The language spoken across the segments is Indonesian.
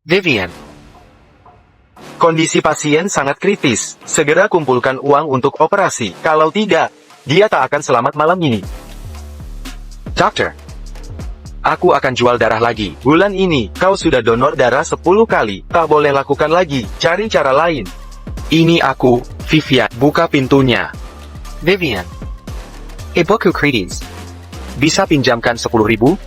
Vivian. Kondisi pasien sangat kritis. Segera kumpulkan uang untuk operasi. Kalau tidak, dia tak akan selamat malam ini. Dokter. Aku akan jual darah lagi. Bulan ini, kau sudah donor darah 10 kali. Tak boleh lakukan lagi. Cari cara lain. Ini aku, Vivian. Buka pintunya. Vivian. Ibuku kritis. Bisa pinjamkan 10.000?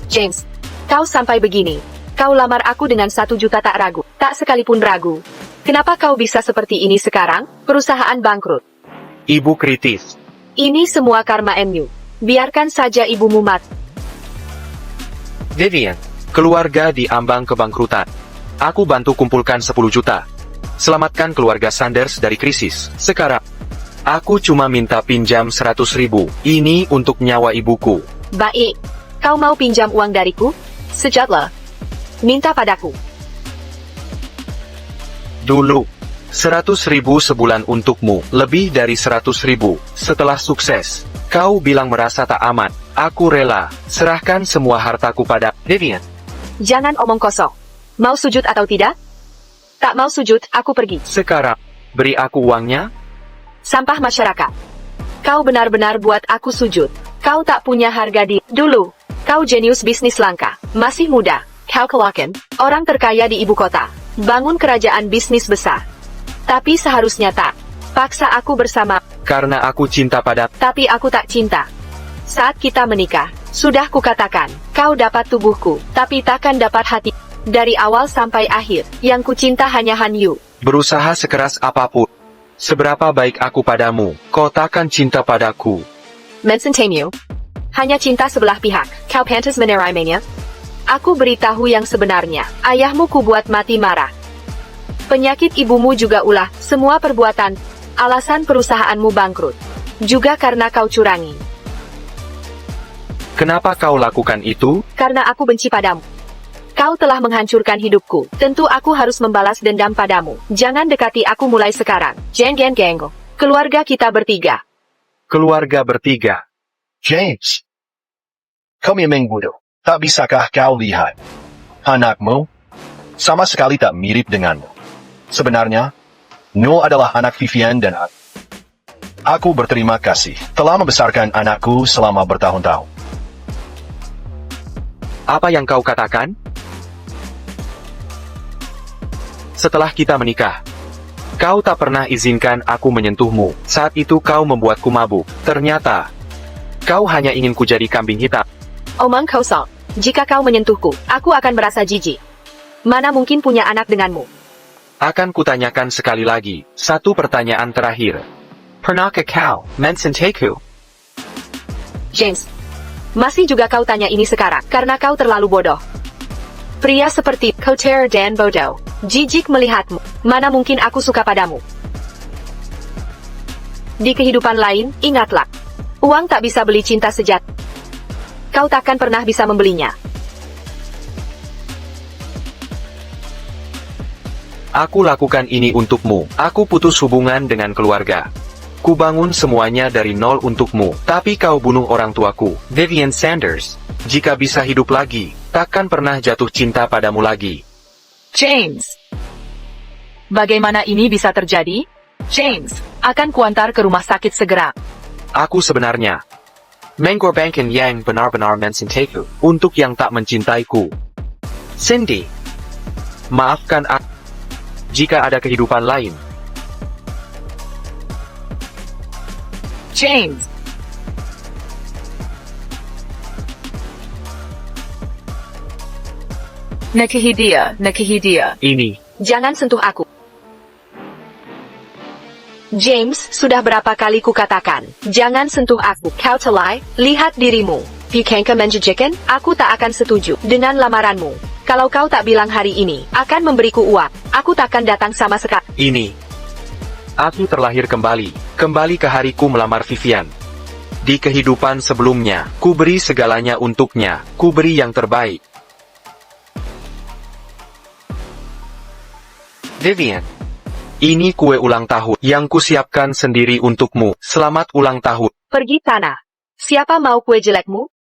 James, kau sampai begini. Kau lamar aku dengan 1 juta tak ragu. Tak sekalipun ragu. Kenapa kau bisa seperti ini sekarang? Perusahaan bangkrut. Ibu kritis. Ini semua karma MU. Biarkan saja ibumu mati. Vivian. Keluarga di ambang kebangkrutan. Aku bantu kumpulkan 10 juta. Selamatkan keluarga Sanders dari krisis. Sekarang, aku cuma minta pinjam 100.000. Ini untuk nyawa ibuku. Baik. Kau mau pinjam uang dariku? Sejatlah. Minta padaku. Dulu. 100.000 sebulan untukmu. Lebih dari 100.000. Setelah sukses, kau bilang merasa tak aman. Aku rela. Serahkan semua hartaku pada Vivian. Jangan omong kosong. Mau sujud atau tidak? Tak mau sujud, aku pergi. Sekarang, beri aku uangnya. Sampah masyarakat. Kau benar-benar buat aku sujud. Kau tak punya harga dulu. Kau jenius bisnis langka. Masih muda. Kau kelakon. Orang terkaya di ibu kota. Bangun kerajaan bisnis besar. Tapi seharusnya tak. Paksa aku bersama. Karena aku cinta pada. Tapi aku tak cinta. Saat kita menikah, sudah kukatakan, kau dapat tubuhku, tapi takkan dapat hati. Dari awal sampai akhir, yang kucinta hanya Hanyu. Berusaha sekeras apapun. Seberapa baik aku padamu, kau takkan cinta padaku. Mencentenyu. Hanya cinta sebelah pihak. Kau pantas menerimanya. Aku beritahu yang sebenarnya. Ayahmu kubuat mati marah. Penyakit ibumu juga ulah. Semua perbuatan. Alasan perusahaanmu bangkrut. Juga karena kau curangi. Kenapa kau lakukan itu? Karena aku benci padamu. Kau telah menghancurkan hidupku. Tentu aku harus membalas dendam padamu. Jangan dekati aku mulai sekarang. Jangan ganggu. Keluarga kita bertiga. Keluarga bertiga. James. Kau memang bodoh. Tak bisakah kau lihat? Anakmu sama sekali tak mirip denganmu. Sebenarnya, Noel adalah anak Vivian dan aku. Aku berterima kasih telah membesarkan anakku selama bertahun-tahun. Apa yang kau katakan? Setelah kita menikah, kau tak pernah izinkan aku menyentuhmu. Saat itu kau membuatku mabuk. Ternyata, kau hanya ingin ku jadi kambing hitam. Omong kosong. Jika kau menyentuhku, aku akan merasa jijik. Mana mungkin punya anak denganmu? Akan kutanyakan sekali lagi. Satu pertanyaan terakhir. Pernahkah kau mensenteku? James. Masih juga kau tanya ini sekarang, karena kau terlalu bodoh. Pria seperti kotor dan bodoh. Jijik melihatmu. Mana mungkin aku suka padamu? Di kehidupan lain, ingatlah. Uang tak bisa beli cinta sejati. Kau takkan pernah bisa membelinya. Aku lakukan ini untukmu. Aku putus hubungan dengan keluarga. Kubangun semuanya dari nol untukmu. Tapi kau bunuh orang tuaku, Vivian Sanders. Jika bisa hidup lagi, takkan pernah jatuh cinta padamu lagi. James. Bagaimana ini bisa terjadi? James, akan kuantar ke rumah sakit segera. Aku sebenarnya mengorbankan yang benar-benar mencintai untuk yang tak mencintaiku. Cindy, maafkan aku jika ada kehidupan lain. James. Nakihidia. Ini. Jangan sentuh aku. James, sudah berapa kali kukatakan, jangan sentuh aku. Kau telai, lihat dirimu. Bukankah menjijikan? Aku tak akan setuju dengan lamaranmu. Kalau kau tak bilang hari ini, akan memberiku uang, aku takkan datang sama sekali. Ini. Aku terlahir kembali ke hariku melamar Vivian. Di kehidupan sebelumnya, ku beri segalanya untuknya, ku beri yang terbaik. Vivian. Ini kue ulang tahun yang kusiapkan sendiri untukmu. Selamat ulang tahun. Pergi sana. Siapa mau kue jelekmu?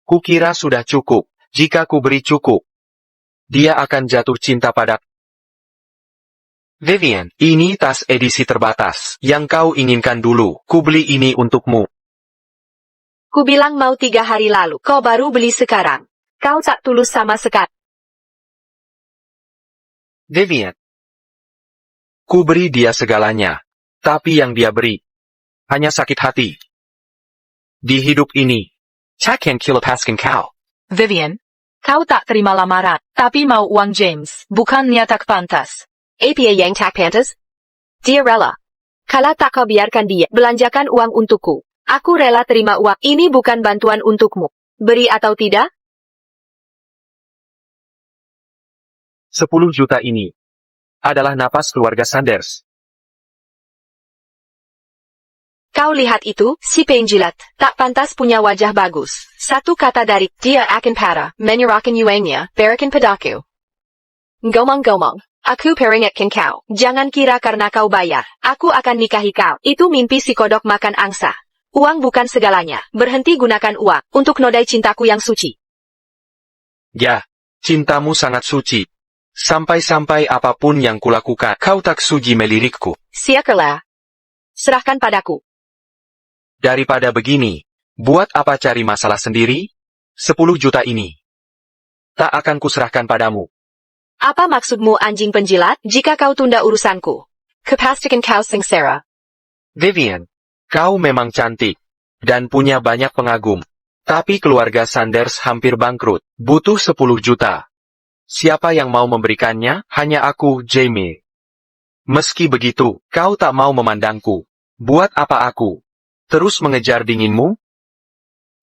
Kukira sudah cukup. Jika ku beri cukup, dia akan jatuh cinta pada Vivian. Ini tas edisi terbatas yang kau inginkan dulu. Ku beli ini untukmu. Ku bilang mau 3 hari lalu, kau baru beli sekarang. Kau tak tulus sama sekali. Vivian. Ku beri dia segalanya, tapi yang dia beri hanya sakit hati. Di hidup ini, tak yang kilepaskan kau. Vivian, kau tak terima lamaran, tapi mau uang James, bukannya tak pantas. Apa yang tak pantas? Dia rela. Kalau tak kau biarkan dia, belanjakan uang untukku. Aku rela terima uang. Ini bukan bantuan untukmu. Beri atau tidak? 10 juta ini adalah napas keluarga Sanders. Kau lihat itu, si penjilat, tak pantas punya wajah bagus. Satu kata dari, dia akan parah, menyerahkan uangnya, berikan padaku. Gomong-gomong, aku peringatkan kau, jangan kira karena kau bayar, aku akan nikahi kau. Itu mimpi si kodok makan angsa. Uang bukan segalanya, berhenti gunakan uang, untuk nodai cintaku yang suci. Ya, cintamu sangat suci. Sampai-sampai apapun yang kulakukan, kau tak sudi melirikku. Siapalah. Serahkan padaku. Daripada begini, buat apa cari masalah sendiri? 10 juta ini tak akan kuserahkan padamu. Apa maksudmu anjing penjilat, jika kau tunda urusanku? Kepastikan kau sengsara. Vivian, kau memang cantik dan punya banyak pengagum. Tapi keluarga Sanders hampir bangkrut, butuh 10 juta. Siapa yang mau memberikannya? Hanya aku, Jamie. Meski begitu, kau tak mau memandangku. Buat apa aku terus mengejar dinginmu?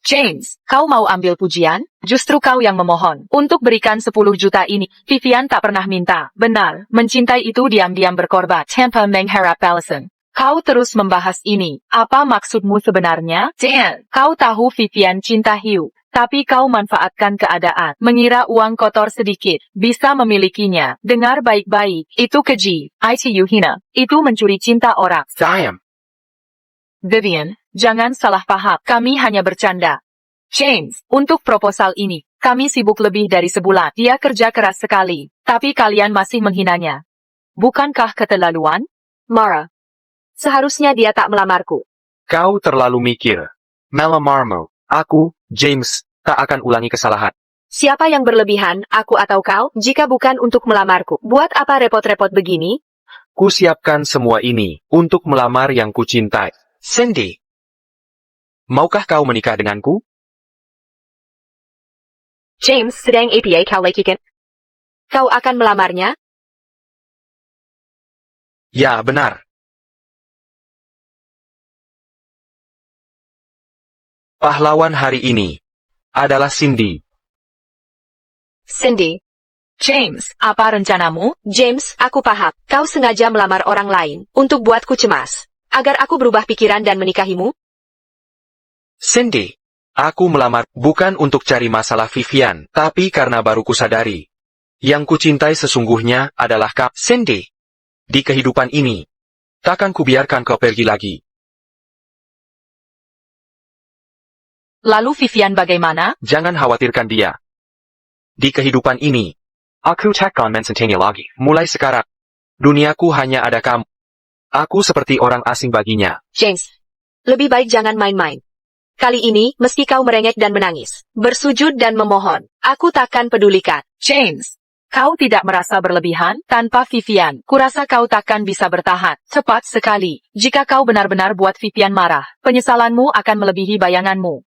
James, kau mau ambil pujian? Justru kau yang memohon untuk berikan 10 juta ini. Vivian tak pernah minta. Benar, mencintai itu diam-diam berkorban tanpa mengharap balasan. Kau terus membahas ini. Apa maksudmu sebenarnya? Dan, kau tahu Vivian cinta hiu. Tapi kau manfaatkan keadaan, mengira uang kotor sedikit, bisa memilikinya. Dengar baik-baik, itu keji, itu hina, itu mencuri cinta orang. Sayang. Vivian, jangan salah paham, kami hanya bercanda. James, untuk proposal ini, kami sibuk lebih dari sebulan. Dia kerja keras sekali, tapi kalian masih menghinanya. Bukankah keterlaluan? Mara. Seharusnya dia tak melamarku. Kau terlalu mikir. Melamarmu. Aku, James, tak akan ulangi kesalahan. Siapa yang berlebihan, aku atau kau, jika bukan untuk melamarku? Buat apa repot-repot begini? Ku siapkan semua ini untuk melamar yang kucintai. Cindy. Maukah kau menikah denganku? James, sedang apa kau lakukan? Kau akan melamarnya? Ya, benar. Pahlawan hari ini adalah Cindy. Cindy. James, apa rencanamu? James, aku paham. Kau sengaja melamar orang lain, untuk buatku cemas. Agar aku berubah pikiran dan menikahimu? Cindy, aku melamar bukan untuk cari masalah Vivian, tapi karena baru kusadari. Yang kucintai sesungguhnya adalah kau. Cindy, di kehidupan ini, takkan kubiarkan kau pergi lagi. Lalu Vivian bagaimana? Jangan khawatirkan dia. Di kehidupan ini, aku takkan mencintai lagi. Mulai sekarang, duniaku hanya ada kamu. Aku seperti orang asing baginya. James, lebih baik jangan main-main. Kali ini, meski kau merengek dan menangis, bersujud dan memohon, aku takkan pedulikan. James, kau tidak merasa berlebihan? Tanpa Vivian, kurasa kau takkan bisa bertahan. Cepat sekali, jika kau benar-benar buat Vivian marah, penyesalanmu akan melebihi bayanganmu.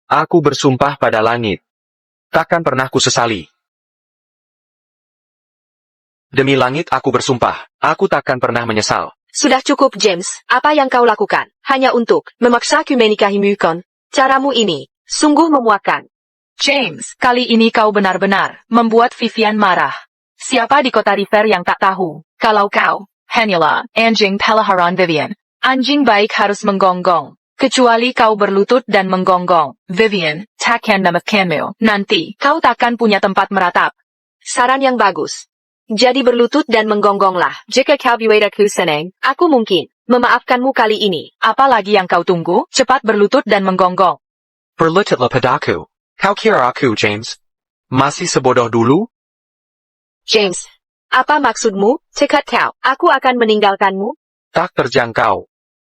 Aku bersumpah pada langit. Takkan pernah kusesali. Demi langit aku bersumpah, aku takkan pernah menyesal. Sudah cukup James, apa yang kau lakukan, hanya untuk memaksaku menikahimu kan? Caramu ini, sungguh memuakkan. James, kali ini kau benar-benar membuat Vivian marah. Siapa di kota River yang tak tahu, kalau kau, hanyalah, anjing peliharaan Vivian. Anjing baik harus menggonggong. Kecuali kau berlutut dan menggonggong. Vivian, takkan memaafkanmu. Nanti, kau takkan punya tempat meratap. Saran yang bagus. Jadi berlutut dan menggonggonglah. Jika kau buat aku senang, aku mungkin memaafkanmu kali ini. Apalagi yang kau tunggu, cepat berlutut dan menggonggong. Berlututlah padaku. Kau kira aku, James? Masih sebodoh dulu? James, apa maksudmu? Cekat kau, aku akan meninggalkanmu. Tak terjangkau.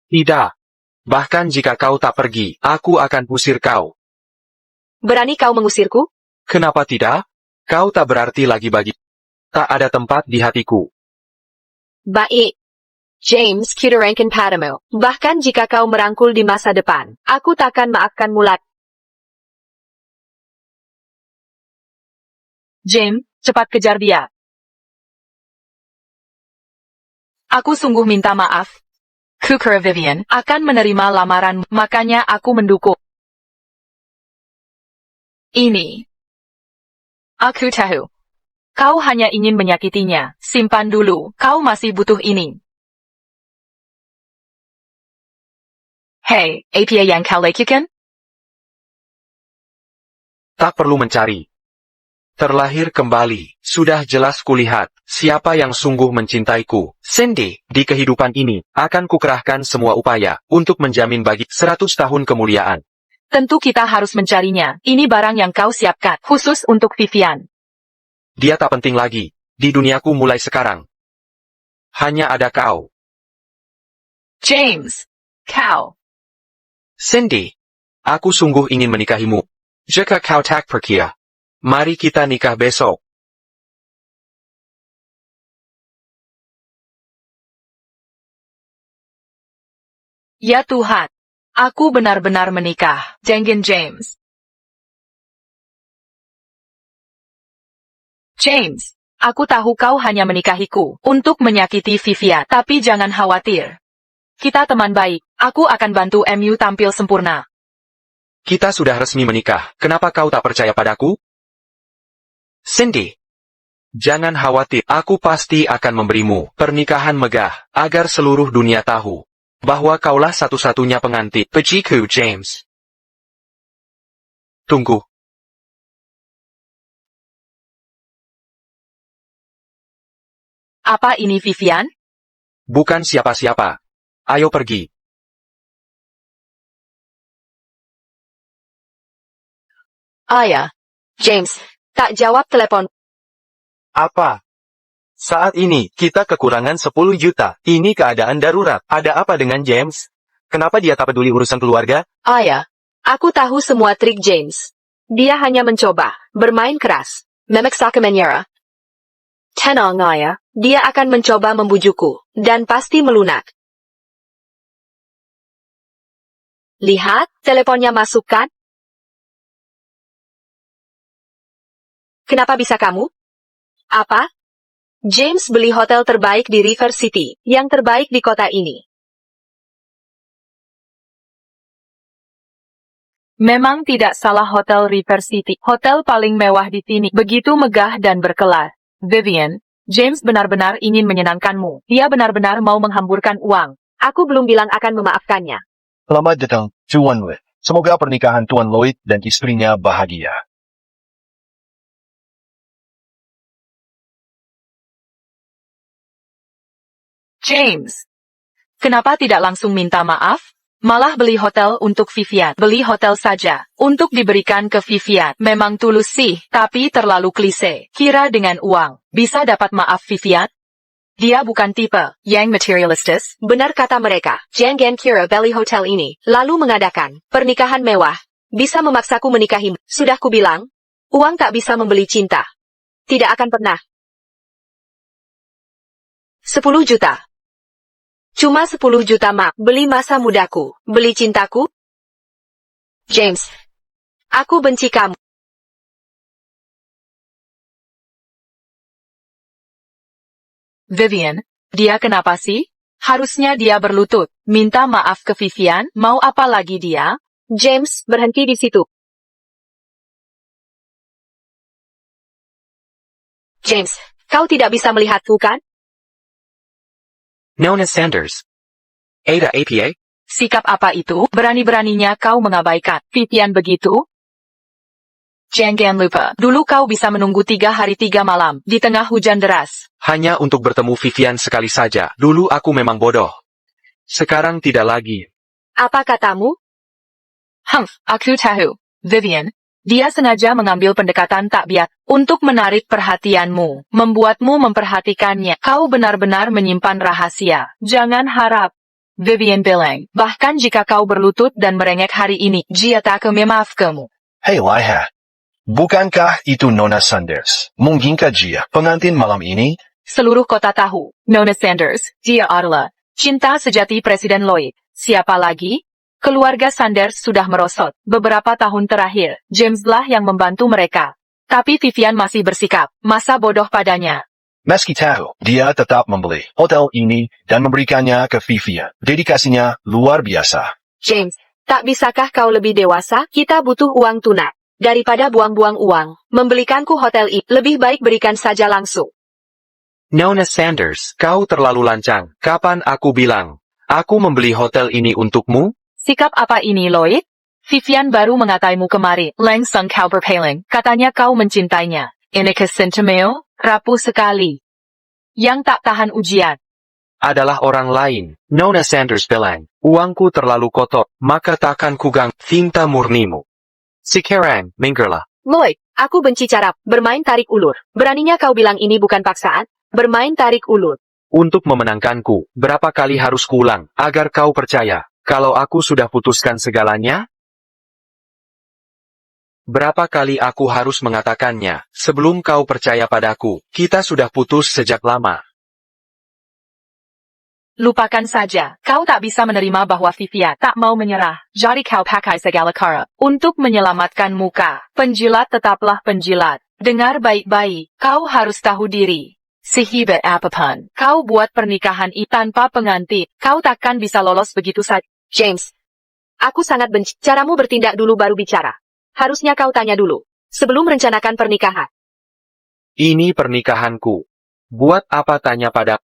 Tidak. Bahkan jika kau tak pergi, aku akan usir kau. Berani kau mengusirku? Kenapa tidak? Kau tak berarti lagi bagi. Tak ada tempat di hatiku. Baik. James Kitarankin padamu. Bahkan jika kau merangkul di masa depan, aku takkan maafkanmu lagi. James, cepat kejar dia. Aku sungguh minta maaf. Kukira Vivian akan menerima lamaran, makanya aku mendukung. Ini. Aku tahu. Kau hanya ingin menyakitinya. Simpan dulu, kau masih butuh ini. Hei, apa yang kau lakukan? Tak perlu mencari. Terlahir kembali, sudah jelas kulihat, siapa yang sungguh mencintaiku. Cindy, di kehidupan ini, akan kukerahkan semua upaya, untuk menjamin bagi 100 tahun kemuliaan. Tentu kita harus mencarinya. Ini barang yang kau siapkan, khusus untuk Vivian. Dia tak penting lagi, di duniaku mulai sekarang. Hanya ada kau. James, kau. Cindy, aku sungguh ingin menikahimu. Jika kau tak percaya, mari kita nikah besok. Ya Tuhan, aku benar-benar menikah dengan James. James, aku tahu kau hanya menikahiku untuk menyakiti Vivian, tapi jangan khawatir. Kita teman baik, aku akan bantu MU tampil sempurna. Kita sudah resmi menikah, kenapa kau tak percaya padaku? Cindy, jangan khawatir, aku pasti akan memberimu pernikahan megah, agar seluruh dunia tahu bahwa kaulah satu-satunya pengantin pejiku James. Tunggu. Apa ini Vivian? Bukan siapa-siapa. Ayo pergi. Ayah. James, tak jawab telepon. Apa? Saat ini, kita kekurangan 10 juta. Ini keadaan darurat. Ada apa dengan James? Kenapa dia tak peduli urusan keluarga? Ayah, aku tahu semua trik James. Dia hanya mencoba, bermain keras, memaksa menyerah. Tenang ayah, dia akan mencoba membujukku, dan pasti melunak. Lihat, teleponnya masuk kan? Kenapa bisa kamu? Apa? James beli hotel terbaik di River City, yang terbaik di kota ini. Memang tidak salah hotel River City. Hotel paling mewah di sini. Begitu megah dan berkelas. Vivian, James benar-benar ingin menyenangkanmu. Dia benar-benar mau menghamburkan uang. Aku belum bilang akan memaafkannya. Selamat datang, Tuan Lloyd. Semoga pernikahan Tuan Lloyd dan istrinya bahagia. James, kenapa tidak langsung minta maaf? Malah beli hotel untuk Vivian. Beli hotel saja, untuk diberikan ke Vivian. Memang tulus sih, tapi terlalu klise. Kira dengan uang, bisa dapat maaf Vivian? Dia bukan tipe yang materialistis. Benar kata mereka, jangan kira beli hotel ini, lalu mengadakan pernikahan mewah. Bisa memaksaku menikahimu. Sudah kubilang, uang tak bisa membeli cinta. Tidak akan pernah. 10 juta. Cuma 10 juta mak, beli masa mudaku, beli cintaku. James, aku benci kamu. Vivian, dia kenapa sih? Harusnya dia berlutut, minta maaf ke Vivian, mau apa lagi dia? James, berhenti di situ. James, kau tidak bisa melihatku kan? Nona Sanders. Ada APA? Sikap apa itu? Berani-beraninya kau mengabaikan Vivian begitu? Jangan lupa, dulu kau bisa menunggu 3 hari 3 malam, di tengah hujan deras. Hanya untuk bertemu Vivian sekali saja. Dulu aku memang bodoh. Sekarang tidak lagi. Apa katamu? Aku tahu. Vivian, Dia sengaja mengambil pendekatan tak biasa untuk menarik perhatianmu, membuatmu memperhatikannya. Kau benar-benar menyimpan rahasia. Jangan harap. Vivian bilang, bahkan jika kau berlutut dan merengek hari ini, dia tak akan memaafkanmu. Hei Lihat, bukankah itu Nona Sanders? Mungkinkah dia pengantin malam ini? Seluruh kota tahu, Nona Sanders, dia adalah cinta sejati Presiden Lloyd. Siapa lagi? Keluarga Sanders sudah merosot. Beberapa tahun terakhir, James lah yang membantu mereka. Tapi Vivian masih bersikap, masa bodoh padanya. Meski tahu, dia tetap membeli hotel ini dan memberikannya ke Vivian. Dedikasinya luar biasa. James, tak bisakah kau lebih dewasa? Kita butuh uang tunai. Daripada buang-buang uang, membelikanku hotel ini, lebih baik berikan saja langsung. Nona Sanders, kau terlalu lancang. Kapan aku bilang, aku membeli hotel ini untukmu? Sikap apa ini, Lloyd? Vivian baru mengataimu kemari. Langsung kau berpaling. Katanya kau mencintainya. Ini kesentemeo, rapuh sekali. Yang tak tahan ujian. Adalah orang lain. Nona Sanders bilang, uangku terlalu kotor, maka takkan kugang cinta murnimu. Sekarang, minggirlah. Lloyd, aku benci cara bermain tarik ulur. Beraninya kau bilang ini bukan paksaan? Bermain tarik ulur. Untuk memenangkanku, berapa kali harus kuulang, agar kau percaya, kalau aku sudah putuskan segalanya? Berapa kali aku harus mengatakannya, sebelum kau percaya padaku, kita sudah putus sejak lama. Lupakan saja, kau tak bisa menerima bahwa Vivian tak mau menyerah. Jadi kau pakai segala cara untuk menyelamatkan muka. Penjilat tetaplah penjilat. Dengar baik-baik, kau harus tahu diri. Sehebat apapun, kau buat pernikahan itu tanpa pengantin, kau takkan bisa lolos begitu saja. James, aku sangat benci caramu bertindak dulu baru bicara. Harusnya kau tanya dulu, sebelum merencanakan pernikahan. Ini pernikahanku. Buat apa tanya pada?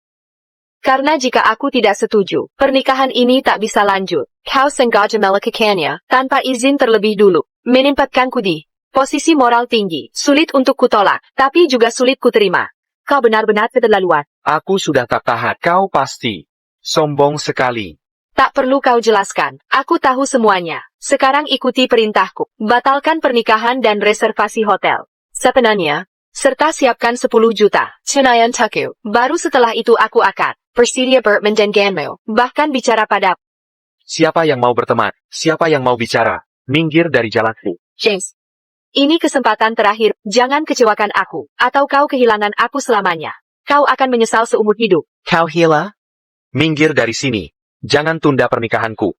Karena jika aku tidak setuju, pernikahan ini tak bisa lanjut. Kau sengaja melakukannya, tanpa izin terlebih dulu. Menempatkanku di posisi moral tinggi. Sulit untuk kutolak, tapi juga sulit kuterima. Kau benar-benar keterlaluan. Aku sudah tak tahan. Kau pasti sombong sekali. Tak perlu kau jelaskan, aku tahu semuanya. Sekarang ikuti perintahku. Batalkan pernikahan dan reservasi hotel. Sebenarnya, serta siapkan 10 juta. Cenayan Taku. Baru setelah itu aku akan bersedia bermendenganmu. Bahkan bicara pada Siapa yang mau berteman? Siapa yang mau bicara? Minggir dari jalanku. James. Ini kesempatan terakhir, jangan kecewakan aku, atau kau kehilangan aku selamanya. Kau akan menyesal seumur hidup. Kau hila? Minggir dari sini. Jangan tunda pernikahanku.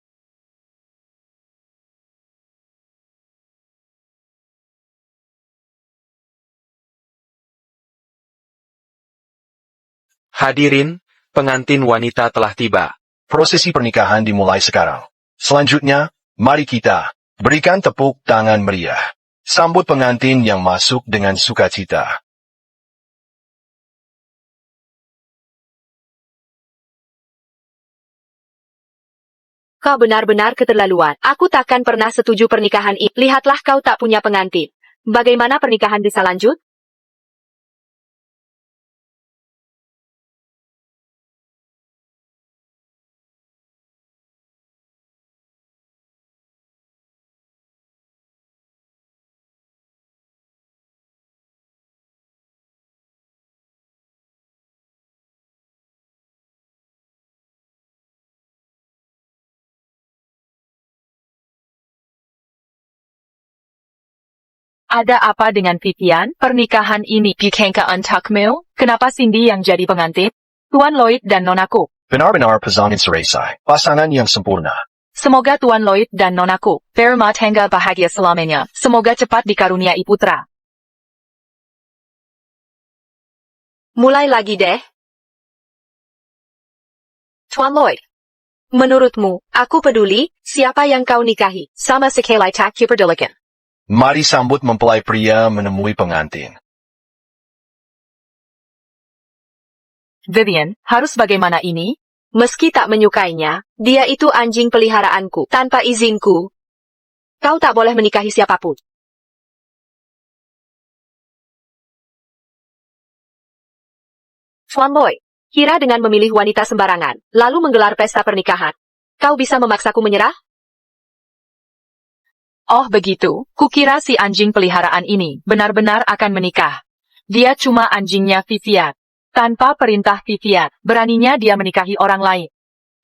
Hadirin, pengantin wanita telah tiba. Prosesi pernikahan dimulai sekarang. Selanjutnya, mari kita berikan tepuk tangan meriah. Sambut pengantin yang masuk dengan sukacita. Kau benar-benar keterlaluan. Aku takkan pernah setuju pernikahan ini. Lihatlah kau tak punya pengantin. Bagaimana pernikahan bisa lanjut? Ada apa dengan Vivian? Pernikahan ini bukankah untukmu? Kenapa Cindy yang jadi pengantin? Tuan Lloyd dan Nonaku. Benar-benar pasangan seresai. Pasangan yang sempurna. Semoga Tuan Lloyd dan Nonaku berumah tangga bahagia selamanya. Semoga cepat dikaruniai putra. Mulai lagi deh. Tuan Lloyd. Menurutmu, aku peduli, siapa yang kau nikahi, sama sekali tak kupedulikan. Mari sambut mempelai pria menemui pengantin. Vivian, harus bagaimana ini? Meski tak menyukainya, dia itu anjing peliharaanku. Tanpa izinku, kau tak boleh menikahi siapapun. Tuan Lloyd, kira dengan memilih wanita sembarangan, lalu menggelar pesta pernikahan, kau bisa memaksaku menyerah? Oh begitu, kukira si anjing peliharaan ini benar-benar akan menikah. Dia cuma anjingnya Vivian. Tanpa perintah Vivian, beraninya dia menikahi orang lain.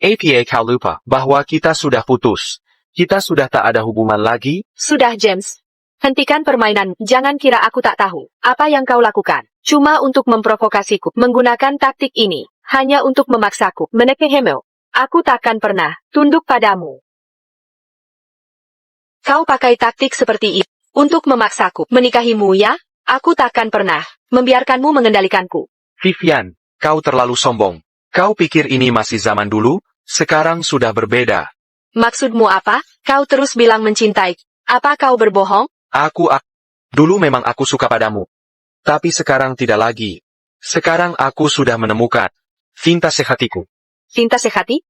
APA kau lupa bahwa kita sudah putus. Kita sudah tak ada hubungan lagi. Sudah James. Hentikan permainan, jangan kira aku tak tahu apa yang kau lakukan. Cuma untuk memprovokasiku, menggunakan taktik ini, hanya untuk memaksaku menikahimu. Aku takkan pernah tunduk padamu. Kau pakai taktik seperti itu untuk memaksaku menikahimu ya? Aku takkan pernah membiarkanmu mengendalikanku. Vivian, kau terlalu sombong. Kau pikir ini masih zaman dulu? Sekarang sudah berbeda. Maksudmu apa? Kau terus bilang mencintai. Apa kau berbohong? Dulu memang aku suka padamu. Tapi sekarang tidak lagi. Sekarang aku sudah menemukan cinta sehatiku. Cinta sehati?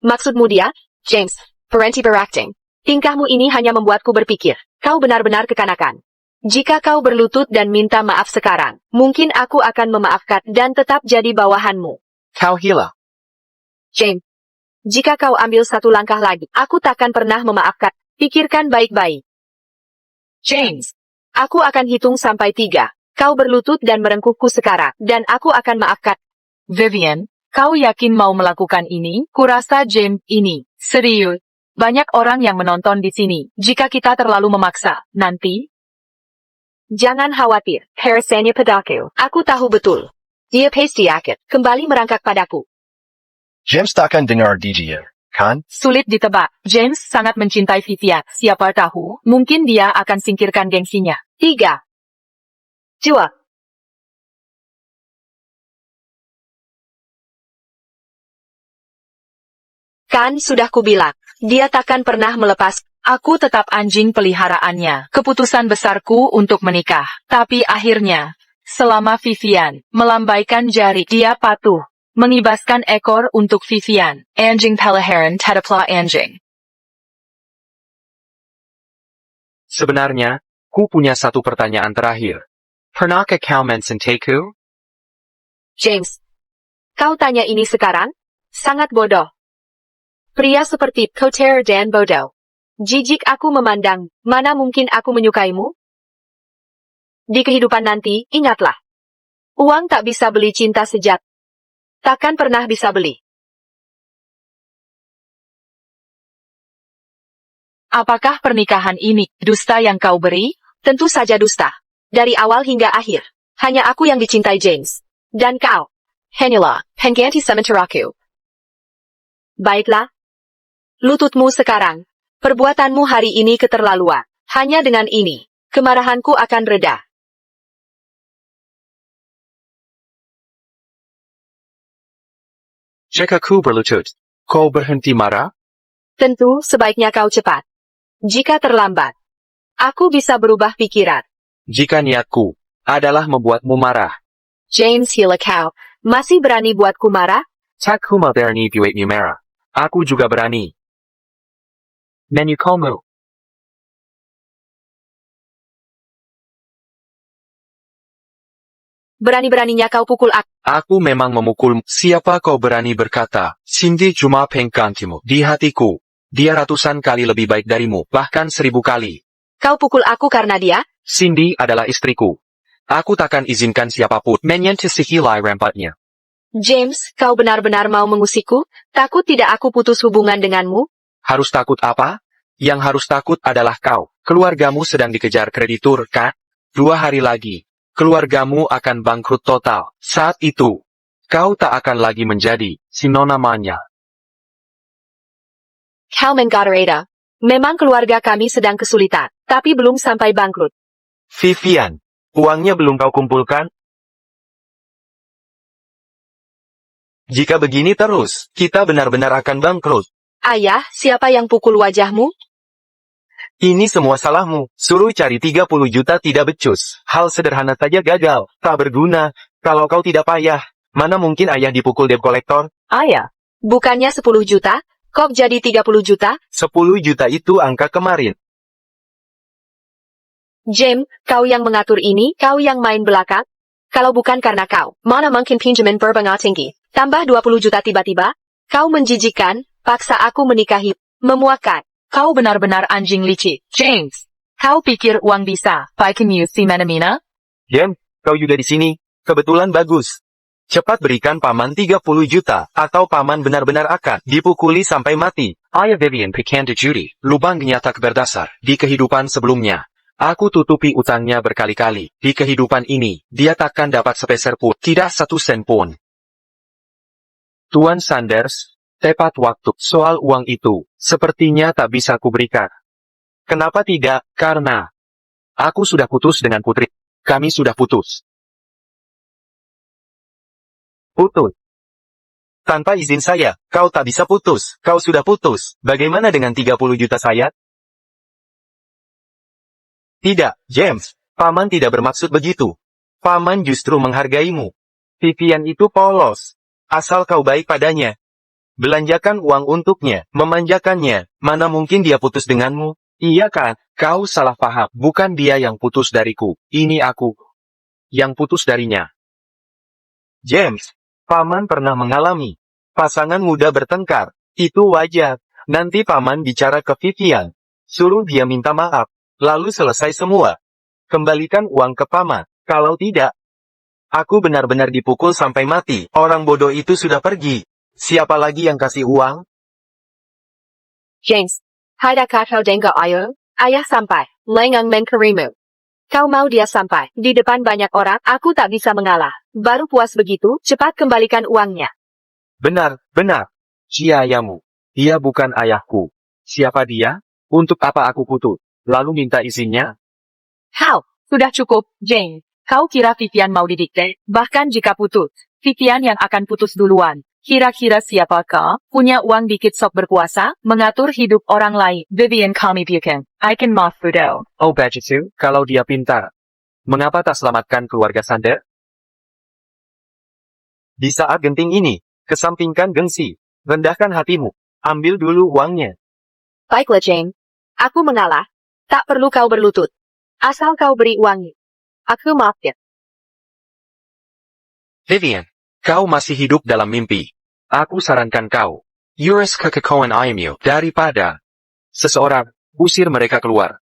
Maksudmu dia? James, berhenti berakting. Tingkahmu ini hanya membuatku berpikir. Kau benar-benar kekanakan. Jika kau berlutut dan minta maaf sekarang, mungkin aku akan memaafkan dan tetap jadi bawahanmu. Kau gila. James, jika kau ambil satu langkah lagi, aku takkan pernah memaafkan. Pikirkan baik-baik. James, aku akan hitung sampai 3. Kau berlutut dan merengkuhku sekarang, dan aku akan maafkan. Vivian, kau yakin mau melakukan ini? Kurasa James ini serius. Banyak orang yang menonton di sini. Jika kita terlalu memaksa, nanti... Jangan khawatir, Harrisanya padaku. Aku tahu betul. Dia pasti akan kembali merangkak padaku. James takkan dengar dia, kan? Sulit ditebak. James sangat mencintai Vivian. Siapa tahu, mungkin dia akan singkirkan gengsinya. 3. 2. Kan sudah kubilang, dia takkan pernah melepas. Aku tetap anjing peliharaannya. Keputusan besarku untuk menikah. Tapi akhirnya, selama Vivian melambaikan jari, dia patuh. Mengibaskan ekor untuk Vivian. Anjing peliharaan tadaplah anjing. Sebenarnya, ku punya satu pertanyaan terakhir. Pernahkah kau mencintaiku? James, kau tanya ini sekarang? Sangat bodoh. Pria seperti kotor dan bodoh. Jijik aku memandang, mana mungkin aku menyukaimu? Di kehidupan nanti, ingatlah. Uang tak bisa beli cinta sejati. Takkan pernah bisa beli. Apakah pernikahan ini dusta yang kau beri? Tentu saja dusta. Dari awal hingga akhir. Hanya aku yang dicintai James. Dan kau. Hanyalah, pengganti sementara aku. Baiklah. Lututmu sekarang. Perbuatanmu hari ini keterlaluan. Hanya dengan ini, kemarahanku akan reda. Jika ku berlutut, kau berhenti marah? Tentu sebaiknya kau cepat. Jika terlambat, aku bisa berubah pikiran. Jika niatku adalah membuatmu marah, James Hila kau, masih berani buatku marah? tak ku berani buatmu marah. Aku juga berani. Menyukamu. Berani-beraninya kau pukul aku. Aku memang memukul. Siapa kau berani berkata, Cindy cuma penggantimu di hatiku. Dia ratusan kali lebih baik darimu, bahkan 1000 kali. Kau pukul aku karena dia? Cindy adalah istriku. Aku takkan izinkan siapapun menyentuh hilai rempatnya. James, kau benar-benar mau mengusikku? Takut tidak aku putus hubungan denganmu? Harus takut apa? Yang harus takut adalah kau. Keluargamu sedang dikejar kreditur, kan? 2 hari lagi, keluargamu akan bangkrut total. Saat itu, kau tak akan lagi menjadi si nona namanya. Kau menggadareda. Memang keluarga kami sedang kesulitan, tapi belum sampai bangkrut. Vivian, uangnya belum kau kumpulkan? Jika begini terus, kita benar-benar akan bangkrut. Ayah, siapa yang pukul wajahmu? Ini semua salahmu. Suruh cari 30 juta tidak becus. Hal sederhana saja gagal. Tak berguna. Kalau kau tidak payah, mana mungkin ayah dipukul debt collector? Ayah. Bukannya 10 juta? Kok jadi 30 juta? 10 juta itu angka kemarin. James, kau yang mengatur ini, kau yang main belakang? Kalau bukan karena kau, mana mungkin pinjaman berbunga tinggi? Tambah 20 juta tiba-tiba? Kau menjijikkan, paksa aku menikahi, memuakan. Kau benar-benar anjing licik, James. Kau pikir uang bisa bikin you si mana-mina? James, kau juga di sini. Kebetulan bagus. Cepat berikan paman 30 juta, atau paman benar-benar akan dipukuli sampai mati. Ayah Vivian Picanto Judy, lubang nyatak berdasar di kehidupan sebelumnya. Aku tutupi utangnya berkali-kali. Di kehidupan ini, dia takkan dapat sepeser pun, tidak 1 sen pun. Tuan Sanders, tepat waktu. Soal uang itu, sepertinya tak bisa kuberikan. Kenapa tidak? Karena aku sudah putus dengan Putri. Kami sudah putus. Putus. Tanpa izin saya, kau tak bisa putus. Kau sudah putus. Bagaimana dengan 30 juta saya? Tidak, James. Paman tidak bermaksud begitu. Paman justru menghargaimu. Vivian itu polos. Asal kau baik padanya. Belanjakan uang untuknya, memanjakannya. Mana mungkin dia putus denganmu? Iya kan? Kau salah paham. Bukan dia yang putus dariku. Ini aku yang putus darinya. James, paman pernah mengalami pasangan muda bertengkar. Itu wajar. Nanti paman bicara ke Vivian. Suruh dia minta maaf. Lalu selesai semua. Kembalikan uang ke paman. Kalau tidak, aku benar-benar dipukul sampai mati. Orang bodoh itu sudah pergi. Siapa lagi yang kasih uang? James, haydakah kau dengar ayo? Ayah sampai, lengang mengkerimu. Kau mau dia sampai, di depan banyak orang, aku tak bisa mengalah. Baru puas begitu, cepat kembalikan uangnya. Benar, benar. Ciayamu. Dia bukan ayahku. Siapa dia? Untuk apa aku putus? Lalu minta izinnya? How? Sudah cukup, James. Kau kira Vivian mau didikte? Bahkan jika putus, Vivian yang akan putus duluan. Kira-kira siapakah punya uang dikit sok berkuasa, mengatur hidup orang lain? Vivian kami bukan. I can maaf Fudo. Oh Bajitu, kalau dia pintar. Mengapa tak selamatkan keluarga Sander? Di saat genting ini, kesampingkan gengsi. Rendahkan hatimu. Ambil dulu uangnya. Baiklah James. Aku mengalah. Tak perlu kau berlutut. Asal kau beri uangnya. Aku maafkan. Vivian, kau masih hidup dalam mimpi. Aku sarankan kau. Urus kekekauan ayammu daripada seseorang, usir mereka keluar.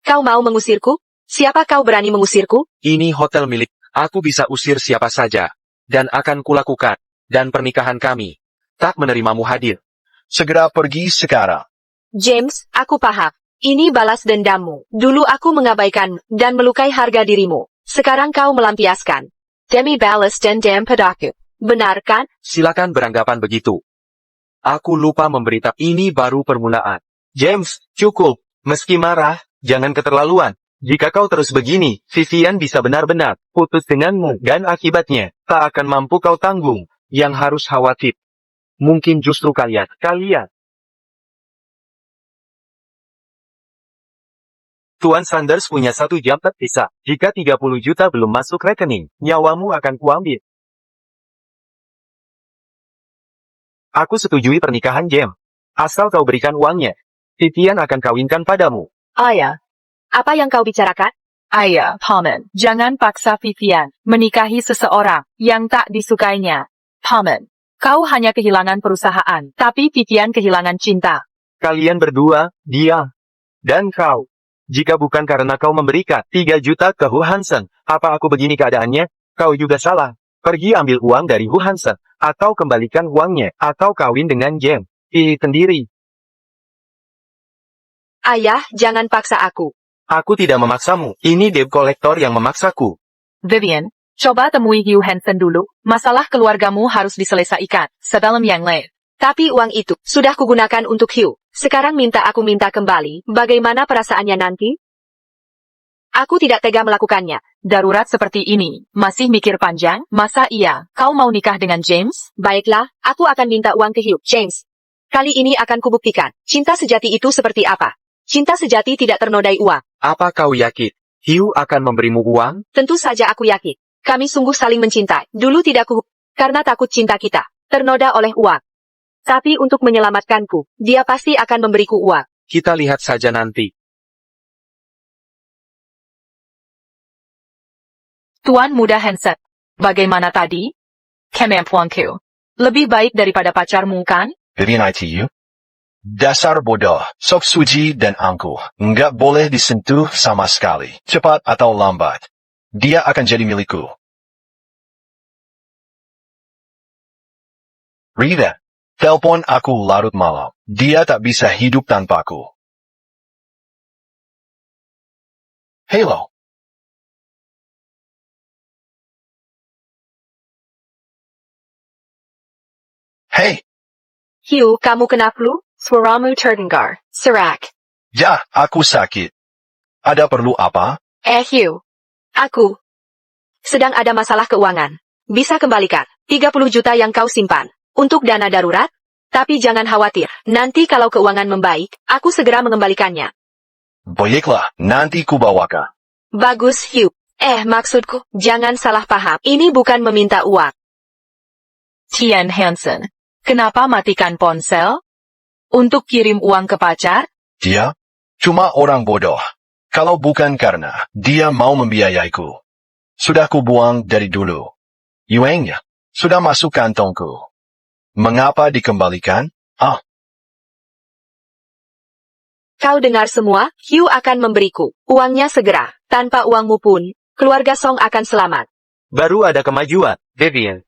Kau mau mengusirku? Siapa kau berani mengusirku? Ini hotel milik, aku bisa usir siapa saja. Dan akan kulakukan. Dan pernikahan kami tak menerimamu hadir. Segera pergi sekarang. James, aku paham. Ini balas dendammu. Dulu aku mengabaikan dan melukai harga dirimu. Sekarang kau melampiaskan. Demi balas dendam padaku. Benar kan? Silakan beranggapan begitu. Aku lupa memberitahu ini baru permulaan. James, cukup. Meski marah, jangan keterlaluan. Jika kau terus begini, Vivian bisa benar-benar putus denganmu dan akibatnya tak akan mampu kau tanggung. Yang harus khawatir. Mungkin justru kalian. Tuan Sanders punya 1 jam tersisa. Jika 30 juta belum masuk rekening, nyawamu akan kuambil. Aku setujui pernikahan James. Asal kau berikan uangnya. Vivian akan kawinkan padamu. Ayah. Apa yang kau bicarakan? Ayah, Paman. Jangan paksa Vivian menikahi seseorang yang tak disukainya. Paman. Kau hanya kehilangan perusahaan, tapi Vivian kehilangan cinta. Kalian berdua, dia, dan kau. Jika bukan karena kau memberikan 3 juta ke Hu Hansen, apa aku begini keadaannya? Kau juga salah. Pergi ambil uang dari Hu Hansen, atau kembalikan uangnya, atau kawin dengan James. Pilih sendiri. Ayah, jangan paksa aku. Aku tidak memaksamu. Ini debt collector yang memaksaku. Vivian, coba temui Hugh Hansen dulu. Masalah keluargamu harus diselesaikan sebelum yang lain. Tapi uang itu sudah kugunakan untuk Hugh. Sekarang aku minta kembali. Bagaimana perasaannya nanti? Aku tidak tega melakukannya. Darurat seperti ini, masih mikir panjang? Masa iya, kau mau nikah dengan James? Baiklah, aku akan minta uang ke Hugh. James, kali ini akan kubuktikan. Cinta sejati itu seperti apa? Cinta sejati tidak ternodai uang. Apa kau yakin? Hugh akan memberimu uang? Tentu saja aku yakin. Kami sungguh saling mencintai. Dulu tidak karena takut cinta kita ternoda oleh uang. Tapi untuk menyelamatkanku, dia pasti akan memberiku uang. Kita lihat saja nanti. Tuan muda Hansen, bagaimana tadi? Kemampuanku lebih baik daripada pacarmu kan? Vivian ITU. Dasar bodoh, Sok Suji dan Angku, nggak boleh disentuh sama sekali. Cepat atau lambat, dia akan jadi milikku. Rita, telepon aku larut malam. Dia tak bisa hidup tanpaku. Halo. Hey, Hugh, kamu kena flu? Suaramu terdengar serak. ya, aku sakit. Ada perlu apa? Hugh. Aku sedang ada masalah keuangan. Bisa kembalikan 30 juta yang kau simpan untuk dana darurat? Tapi jangan khawatir, nanti kalau keuangan membaik, aku segera mengembalikannya. Baiklah, nanti kubawakan. Bagus, Hugh. Maksudku, jangan salah paham. Ini bukan meminta uang. Tian Hansen, kenapa matikan ponsel? Untuk kirim uang ke pacar? Dia cuma orang bodoh. Kalau bukan karena dia mau membiayaiku, sudah kubuang dari dulu. Yuangnya sudah masuk kantongku. Mengapa dikembalikan? Kau dengar semua, Hugh akan memberiku uangnya segera. Tanpa uangmu pun, keluarga Song akan selamat. Baru ada kemajuan, Vivian.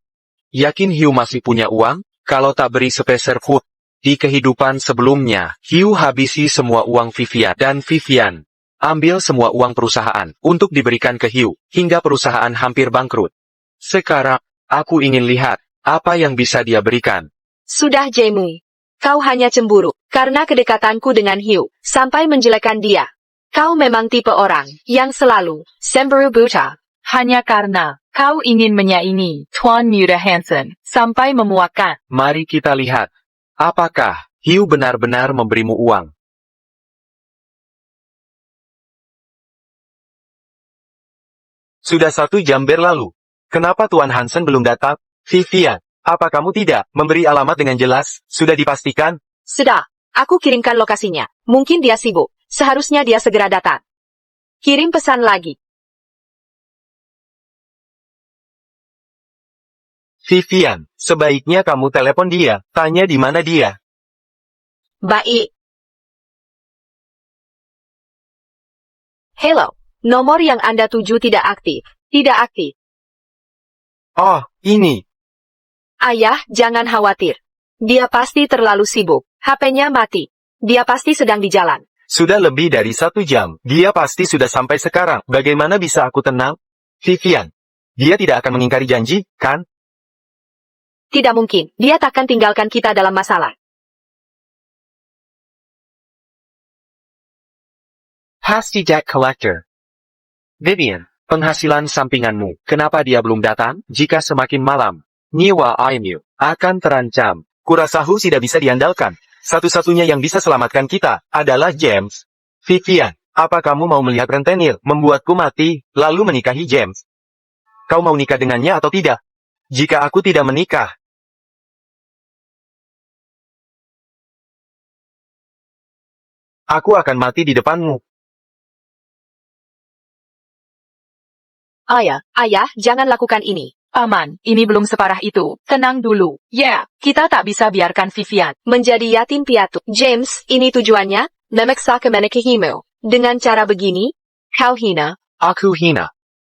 Yakin Hugh masih punya uang? Kalau tak beri sepeser pun. Di kehidupan sebelumnya, Hugh habisi semua uang Vivian dan Vivian ambil semua uang perusahaan untuk diberikan ke Hugh, hingga perusahaan hampir bangkrut. Sekarang, aku ingin lihat apa yang bisa dia berikan. Sudah, Jaime. Kau hanya cemburu karena kedekatanku dengan Hugh sampai menjelekkan dia. Kau memang tipe orang yang selalu cemburu buta. Hanya karena kau ingin menyaingi Tuan Muda Hansen sampai memuakkan. Mari kita lihat. Apakah Hugh benar-benar memberimu uang? Sudah 1 jam berlalu. Kenapa Tuan Hansen belum datang? Vivian, apa kamu tidak memberi alamat dengan jelas? Sudah dipastikan? Sudah, aku kirimkan lokasinya. Mungkin dia sibuk. Seharusnya dia segera datang. Kirim pesan lagi. Vivian, sebaiknya kamu telepon dia. Tanya di mana dia. Baik. Hello, nomor yang Anda tuju tidak aktif. Tidak aktif. Oh, ini. Ayah, jangan khawatir. Dia pasti terlalu sibuk. HP-nya mati. Dia pasti sedang di jalan. Sudah lebih dari 1 jam. Dia pasti sudah sampai sekarang. Bagaimana bisa aku tenang? Vivian, dia tidak akan mengingkari janji, kan? Tidak mungkin. Dia takkan tinggalkan kita dalam masalah. Pasti Debt Collector. Vivian, penghasilan sampinganmu, kenapa dia belum datang? Jika semakin malam, nyewa IMU akan terancam. Kurasa Hu tidak bisa diandalkan. Satu-satunya yang bisa selamatkan kita adalah James. Vivian, apa kamu mau melihat rentenir membuatku mati, lalu menikahi James? Kau mau nikah dengannya atau tidak? Jika aku tidak menikah, aku akan mati di depanmu. Ayah, jangan lakukan ini. Paman, ini belum separah itu. Tenang dulu. Ya, kita tak bisa biarkan Vivian Menjadi yatim piatu. James, ini tujuannya, memaksa ke menikahimu. Dengan cara begini, kau hina. Aku hina.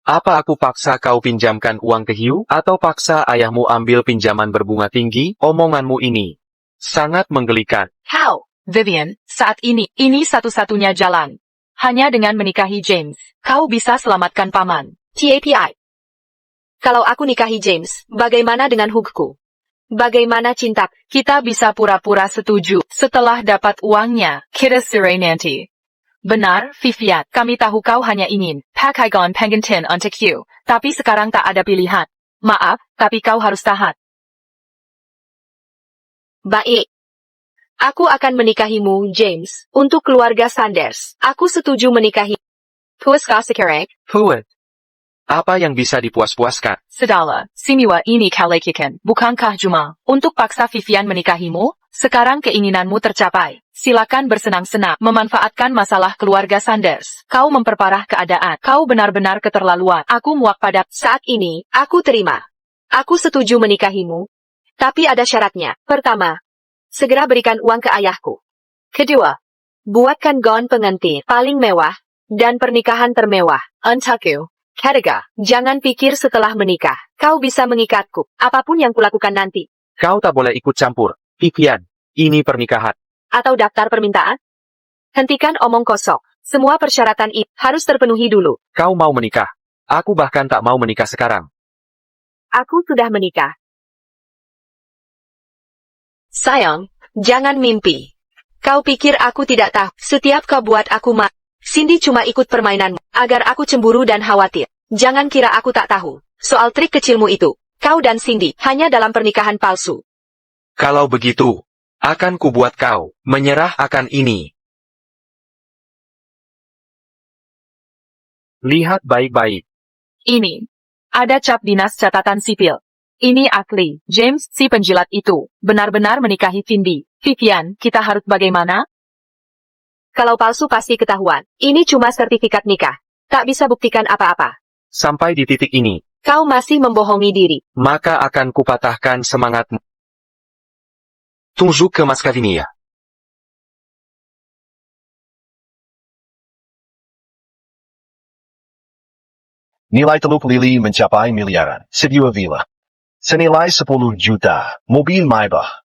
Apa aku paksa kau pinjamkan uang ke Hugh, atau paksa ayahmu ambil pinjaman berbunga tinggi? Omonganmu ini sangat menggelikan. Kau. Vivian, saat ini satu-satunya jalan. Hanya dengan menikahi James, kau bisa selamatkan paman. TAPI. Kalau aku nikahi James, bagaimana dengan hugku? Bagaimana cinta? Kita bisa pura-pura setuju setelah dapat uangnya. Kita cerai nanti. Benar, Vivian, kami tahu kau hanya ingin pakai gaun pengantin untuk Hugh, tapi sekarang tak ada pilihan. Maaf, tapi kau harus tahan. Baik. Aku akan menikahimu, James, untuk keluarga Sanders. Aku setuju menikahi. Puas kau sekarang? Puas. Apa yang bisa dipuas-puaskan? Sedala, semua ini kau lakukan, bukankah cuma untuk paksa Vivian menikahimu? Sekarang keinginanmu tercapai. Silakan bersenang-senang memanfaatkan masalah keluarga Sanders. Kau memperparah keadaan. Kau benar-benar keterlaluan. Aku muak pada Saat ini, aku terima. Aku setuju menikahimu. Tapi ada syaratnya. Pertama, segera berikan uang ke ayahku. Kedua, buatkan gaun pengantin paling mewah dan pernikahan termewah. Untukku. Ketiga, jangan pikir setelah menikah, kau bisa mengikatku, apapun yang kulakukan nanti. Kau tak boleh ikut campur. Vivian, ini pernikahan. Atau daftar permintaan? Hentikan omong kosong. Semua persyaratan itu harus terpenuhi dulu. Kau mau menikah. Aku bahkan tak mau menikah sekarang. Aku sudah menikah. Sayang, jangan mimpi. Kau pikir aku tidak tahu, setiap kau buat aku Cindy cuma ikut permainanmu, agar aku cemburu dan khawatir. Jangan kira aku tak tahu. Soal trik kecilmu itu, kau dan Cindy hanya dalam pernikahan palsu. Kalau begitu, akan kubuat kau menyerah akan ini. Lihat baik-baik. Ini. Ada cap dinas catatan sipil. Ini asli. James, si penjilat itu, benar-benar menikahi Cindy. Vivian, kita harus bagaimana? Kalau palsu pasti ketahuan. Ini cuma sertifikat nikah. Tak bisa buktikan apa-apa. Sampai di titik ini, Kau masih membohongi diri. maka akan kupatahkan semangatmu. Tunjuk ke Maskavinia. Nilai teluk lili mencapai miliaran. Sebuah villa. Senilai 10 juta. Mobil Maybach.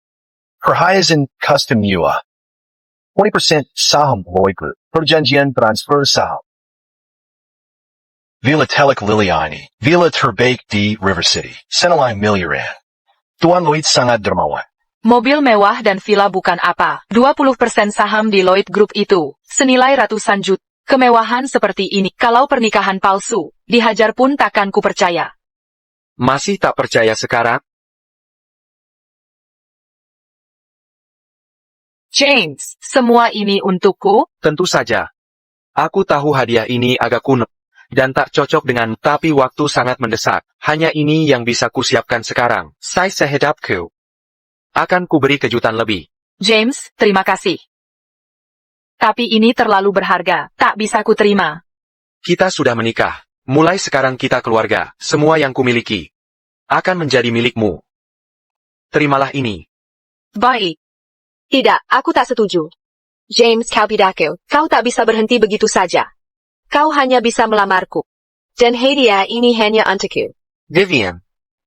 Perhiasan custom mewah. 20% saham Lloyd Group. Perjanjian transfer saham. Villa Teluk Liliani. Villa terbaik di River City. Senilai miliaran. Tuan Lloyd sangat dermawan. Mobil mewah dan villa bukan apa. 20% saham di Lloyd Group itu, senilai ratusan juta. Kemewahan seperti ini, kalau pernikahan palsu, dihajar pun takkan ku percaya. Masih tak percaya sekarang? James, semua ini untukku? Tentu saja. Aku tahu hadiah ini agak kuno dan tak cocok dengan, tapi waktu sangat mendesak. Hanya ini yang bisa kusiapkan sekarang. Saya sehadapku. Akan kuberi kejutan lebih. James, terima kasih. Tapi ini terlalu berharga, tak bisa ku terima. Kita sudah menikah. Mulai sekarang kita keluarga. Semua yang kumiliki akan menjadi milikmu. Terimalah ini. Baik. Tidak, aku tak setuju. James Kalpidako, kau tak bisa berhenti begitu saja. Kau hanya bisa melamarku. Dan hadiah ini hanya untukku. Vivian,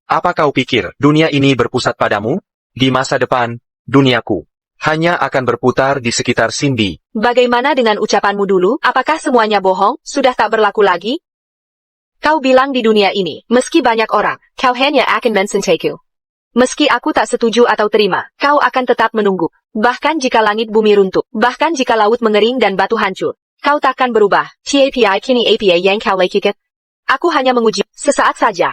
apa kau pikir dunia ini berpusat padamu? Di masa depan, duniaku hanya akan berputar di sekitar Cindy. Bagaimana dengan ucapanmu dulu? Apakah semuanya bohong? Sudah tak berlaku lagi? Kau bilang di dunia ini, meski banyak orang, kau hanya akan mensentaku. Meski aku tak setuju atau terima, kau akan tetap menunggu. Bahkan jika langit bumi runtuh, bahkan jika laut mengering dan batu hancur, kau takkan berubah. TAPI kini APA yang kau lakukan. Aku hanya menguji, sesaat saja.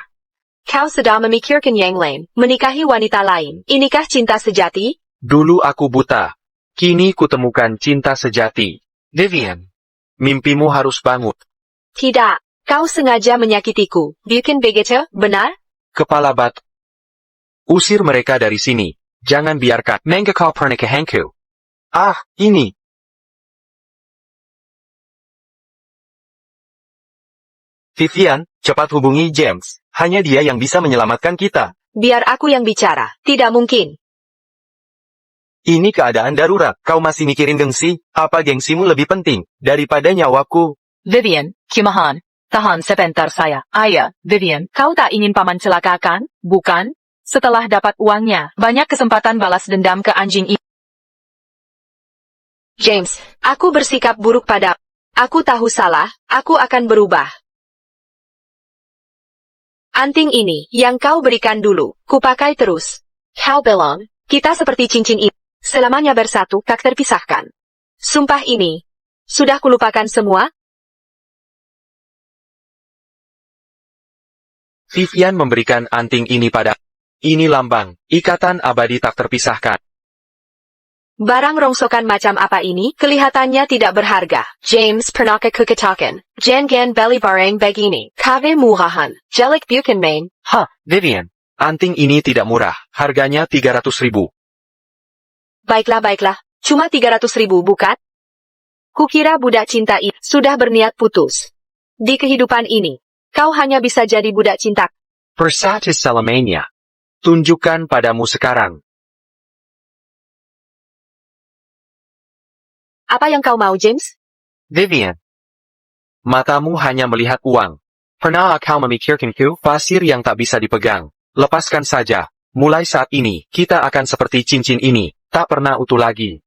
Kau sedang memikirkan yang lain, menikahi wanita lain. Inikah cinta sejati? Dulu aku buta. Kini kutemukan cinta sejati. Vivian, mimpimu harus bangun. Tidak, kau sengaja menyakitiku. Bukan begitu, benar? Kepala batu. Usir mereka dari sini. Jangan biarkan menggekal pernikahanku. Ah, ini. Vivian, cepat hubungi James. Hanya dia yang bisa menyelamatkan kita. Biar aku yang bicara. Tidak mungkin. Ini keadaan darurat. Kau masih mikirin gengsi? Apa gengsimu lebih penting daripada nyawaku? Vivian, Kimahan, tahan sebentar saya. Ayah, Vivian, kau tak ingin paman celakakan, bukan? Setelah dapat uangnya, banyak kesempatan balas dendam ke anjing itu. James, aku bersikap buruk pada. Aku tahu salah, aku akan berubah. Anting ini, yang kau berikan dulu, kupakai terus. Kau bilang, kita seperti cincin ini. Selamanya bersatu, tak terpisahkan. Sumpah ini. Sudah kulupakan semua? Vivian memberikan anting ini pada. Ini lambang, ikatan abadi tak terpisahkan. Barang rongsokan macam apa ini? Kelihatannya tidak berharga. James pernah keketakan. Jangan beli barang begini. Kave murahan. Jelek bukan main. Hah, Vivian, anting ini tidak murah. Harganya 300.000. Baiklah. Cuma 300.000 bukan? Kukira budak cinta itu sudah berniat putus. Di kehidupan ini, kau hanya bisa jadi budak cinta. Persatis selamanya. Tunjukkan padamu sekarang. Apa yang kau mau, James? Vivian. Matamu hanya melihat uang. Pernah kau memikirkanku? Pasir yang tak bisa dipegang. Lepaskan saja. Mulai saat ini, kita akan seperti cincin ini, tak pernah utuh lagi.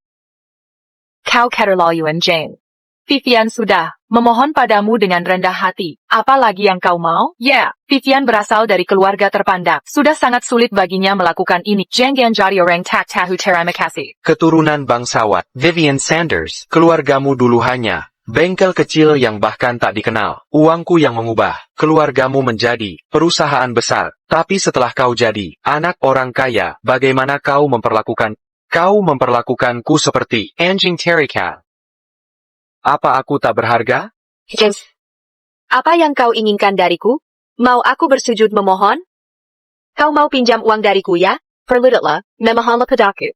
Kau keterlaluan, Jane. Vivian sudah memohon padamu dengan rendah hati. Apa lagi yang kau mau? Vivian berasal dari keluarga terpandang. Sudah sangat sulit baginya melakukan ini. Jangan jadi orang tak tahu terima kasih. Keturunan bangsawan, Vivian Sanders, keluargamu dulu hanya bengkel kecil yang bahkan tak dikenal. Uangku yang mengubah keluargamu menjadi perusahaan besar. Tapi setelah kau jadi anak orang kaya, bagaimana kau memperlakukan? Kau memperlakukanku seperti anjing terikat. Apa aku tak berharga? James. Apa yang kau inginkan dariku? Mau aku bersujud memohon? Kau mau pinjam uang dariku ya? Perludahlah, memohonlah padaku.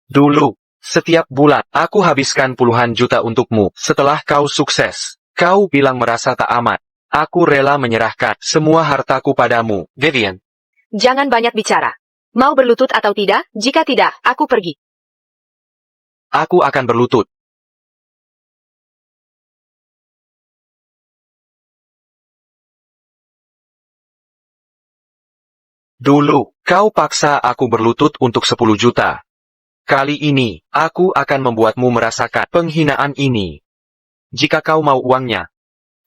Dulu, setiap bulan, aku habiskan puluhan juta untukmu. Setelah kau sukses, kau bilang merasa tak amat. Aku rela menyerahkan semua hartaku padamu, Vivian. Jangan banyak bicara. Mau berlutut atau tidak? Jika tidak, aku pergi. Aku akan berlutut. Dulu, kau paksa aku berlutut untuk 10 juta. Kali ini, aku akan membuatmu merasakan penghinaan ini. Jika kau mau uangnya,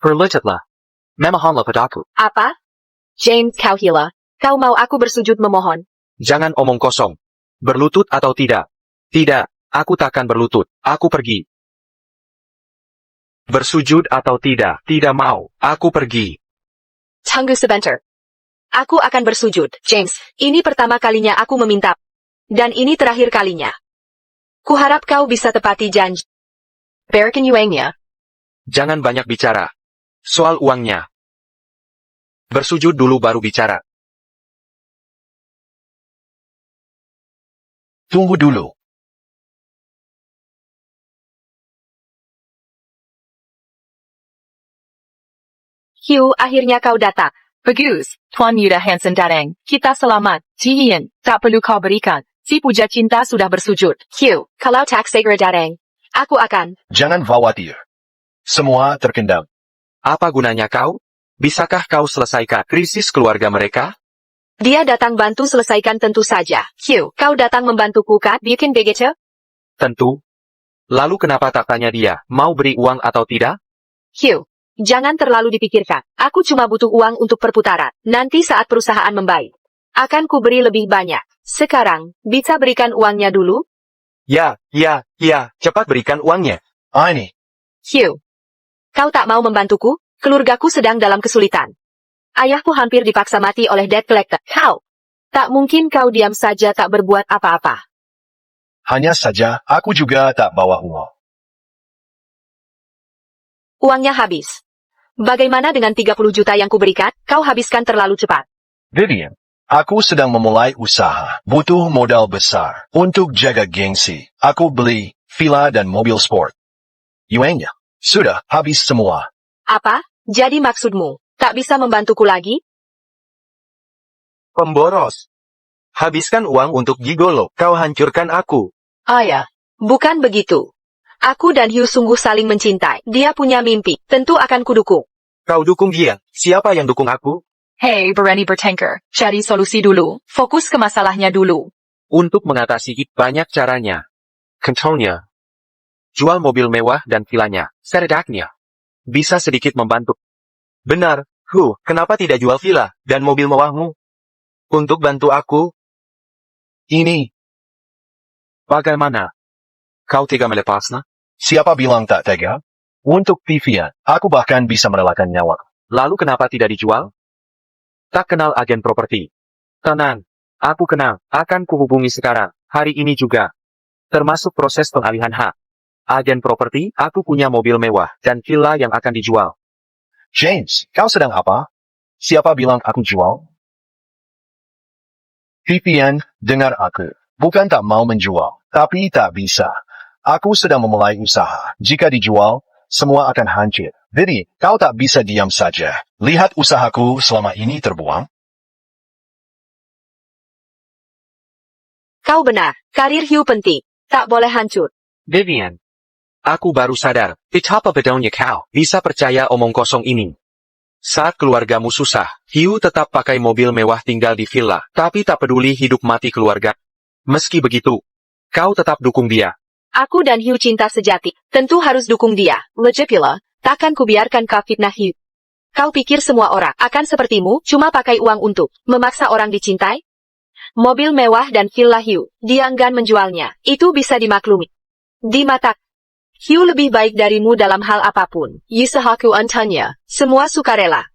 perlututlah. Memohonlah padaku. Apa? James, kau gila. Kau mau aku bersujud memohon? Jangan omong kosong. Berlutut atau tidak? Tidak, aku takkan berlutut. Aku pergi. Bersujud atau tidak? Tidak mau. Aku pergi. Tunggu sebentar. Aku akan bersujud, James. Ini pertama kalinya aku meminta. Dan ini terakhir kalinya. Kuharap kau bisa tepati janji. Berikan uangnya. Jangan banyak bicara. Soal uangnya. Bersujud dulu baru bicara. Tunggu dulu. Hugh, akhirnya kau datang. Bagus, Tuan Yuda Hansen datang. Kita selamat. Jihin, tak perlu kau berikan. Si puja cinta sudah bersujud. Hugh, kalau tak segera datang, aku akan. Jangan khawatir. Semua terkendali. Apa gunanya kau? Bisakah kau selesaikan krisis keluarga mereka? Dia datang bantu selesaikan tentu saja. Hugh, kau datang membantuku kan? Bikin begitu? Tentu. Lalu kenapa tak tanya dia, mau beri uang atau tidak? Hugh, jangan terlalu dipikirkan. Aku cuma butuh uang untuk perputaran. Nanti saat perusahaan membaik, akan kuberi lebih banyak. Sekarang, bisa berikan uangnya dulu? Ya, cepat berikan uangnya. Ini. Hugh, kau tak mau membantuku? Keluargaku sedang dalam kesulitan. Ayahku hampir dipaksa mati oleh debt collector. Kau, tak mungkin kau diam saja tak berbuat apa-apa. Hanya saja, aku juga tak bawa uang. Uangnya habis. Bagaimana dengan 30 juta yang kuberikan? Kau habiskan terlalu cepat. Vivian, aku sedang memulai usaha. Butuh modal besar. Untuk jaga gengsi, aku beli villa dan mobil sport. Uangnya sudah habis semua. Apa? Jadi maksudmu, tak bisa membantuku lagi? Pemboros. Habiskan uang untuk gigolo, kau hancurkan aku. Ayah, bukan begitu. Aku dan Hugh sungguh saling mencintai. Dia punya mimpi, tentu akan kudukung. Kau dukung dia, siapa yang dukung aku? Hey, berani bertengkar. Cari solusi dulu. Fokus ke masalahnya dulu. Untuk mengatasi itu banyak caranya. Contohnya, jual mobil mewah dan vilanya, sedekahnya. Bisa sedikit membantu. Benar, kenapa tidak jual villa dan mobil mewahmu? Untuk bantu aku? Ini, Bagaimana? Kau tega melepasnya? siapa bilang tak tega? Untuk Vivian, aku bahkan bisa merelakan nyawa. Lalu kenapa tidak dijual? Tak kenal agen properti. Tenang, aku kenal, akan kuhubungi sekarang, hari ini juga. Termasuk proses pengalihan hak. Agen properti, aku punya mobil mewah dan villa yang akan dijual. James, kau sedang apa? Siapa bilang aku jual? Vivian, dengar aku. Bukan tak mau menjual, tapi tak bisa. Aku sedang memulai usaha. Jika dijual, semua akan hancur. Jadi, kau tak bisa diam saja. Lihat usahaku selama ini terbuang. Kau benar, karir Hugh penting. Tak boleh hancur. Vivian, Aku baru sadar, betapa bodohnya kau, bisa percaya omong kosong ini. Saat keluargamu susah, Hugh tetap pakai mobil mewah tinggal di villa, tapi tak peduli hidup mati keluarga. Meski begitu, kau tetap dukung dia. Aku dan Hugh cinta sejati, tentu harus dukung dia. Lagi pula, takkan kubiarkan kau fitnah Hugh. Kau pikir semua orang akan sepertimu, cuma pakai uang untuk memaksa orang dicintai? Mobil mewah dan villa Hugh, dia enggan menjualnya, itu bisa dimaklumi. Di mata Hugh lebih baik darimu dalam hal apapun. Yusahaku antanya, semua sukarela.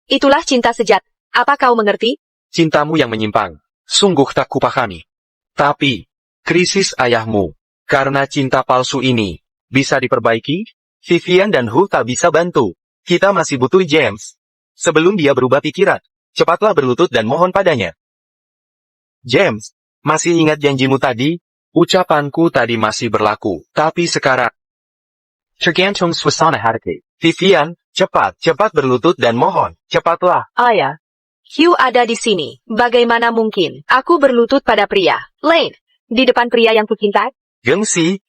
Itulah cinta sejati. Apa kau mengerti? Cintamu yang menyimpang, sungguh tak kupahami. Tapi, krisis ayahmu, karena cinta palsu ini, bisa diperbaiki? Vivian dan Hugh tak bisa bantu. Kita masih butuh James. Sebelum dia berubah pikiran, cepatlah berlutut dan mohon padanya. James, masih ingat janjimu tadi? Ucapanku tadi masih berlaku, tapi sekarang tergantung suasana hati. Vivian, cepat berlutut dan mohon, cepatlah. Ayah. Hugh ada di sini. Bagaimana mungkin aku berlutut pada pria lain di depan pria yang kucintai? Gengsi,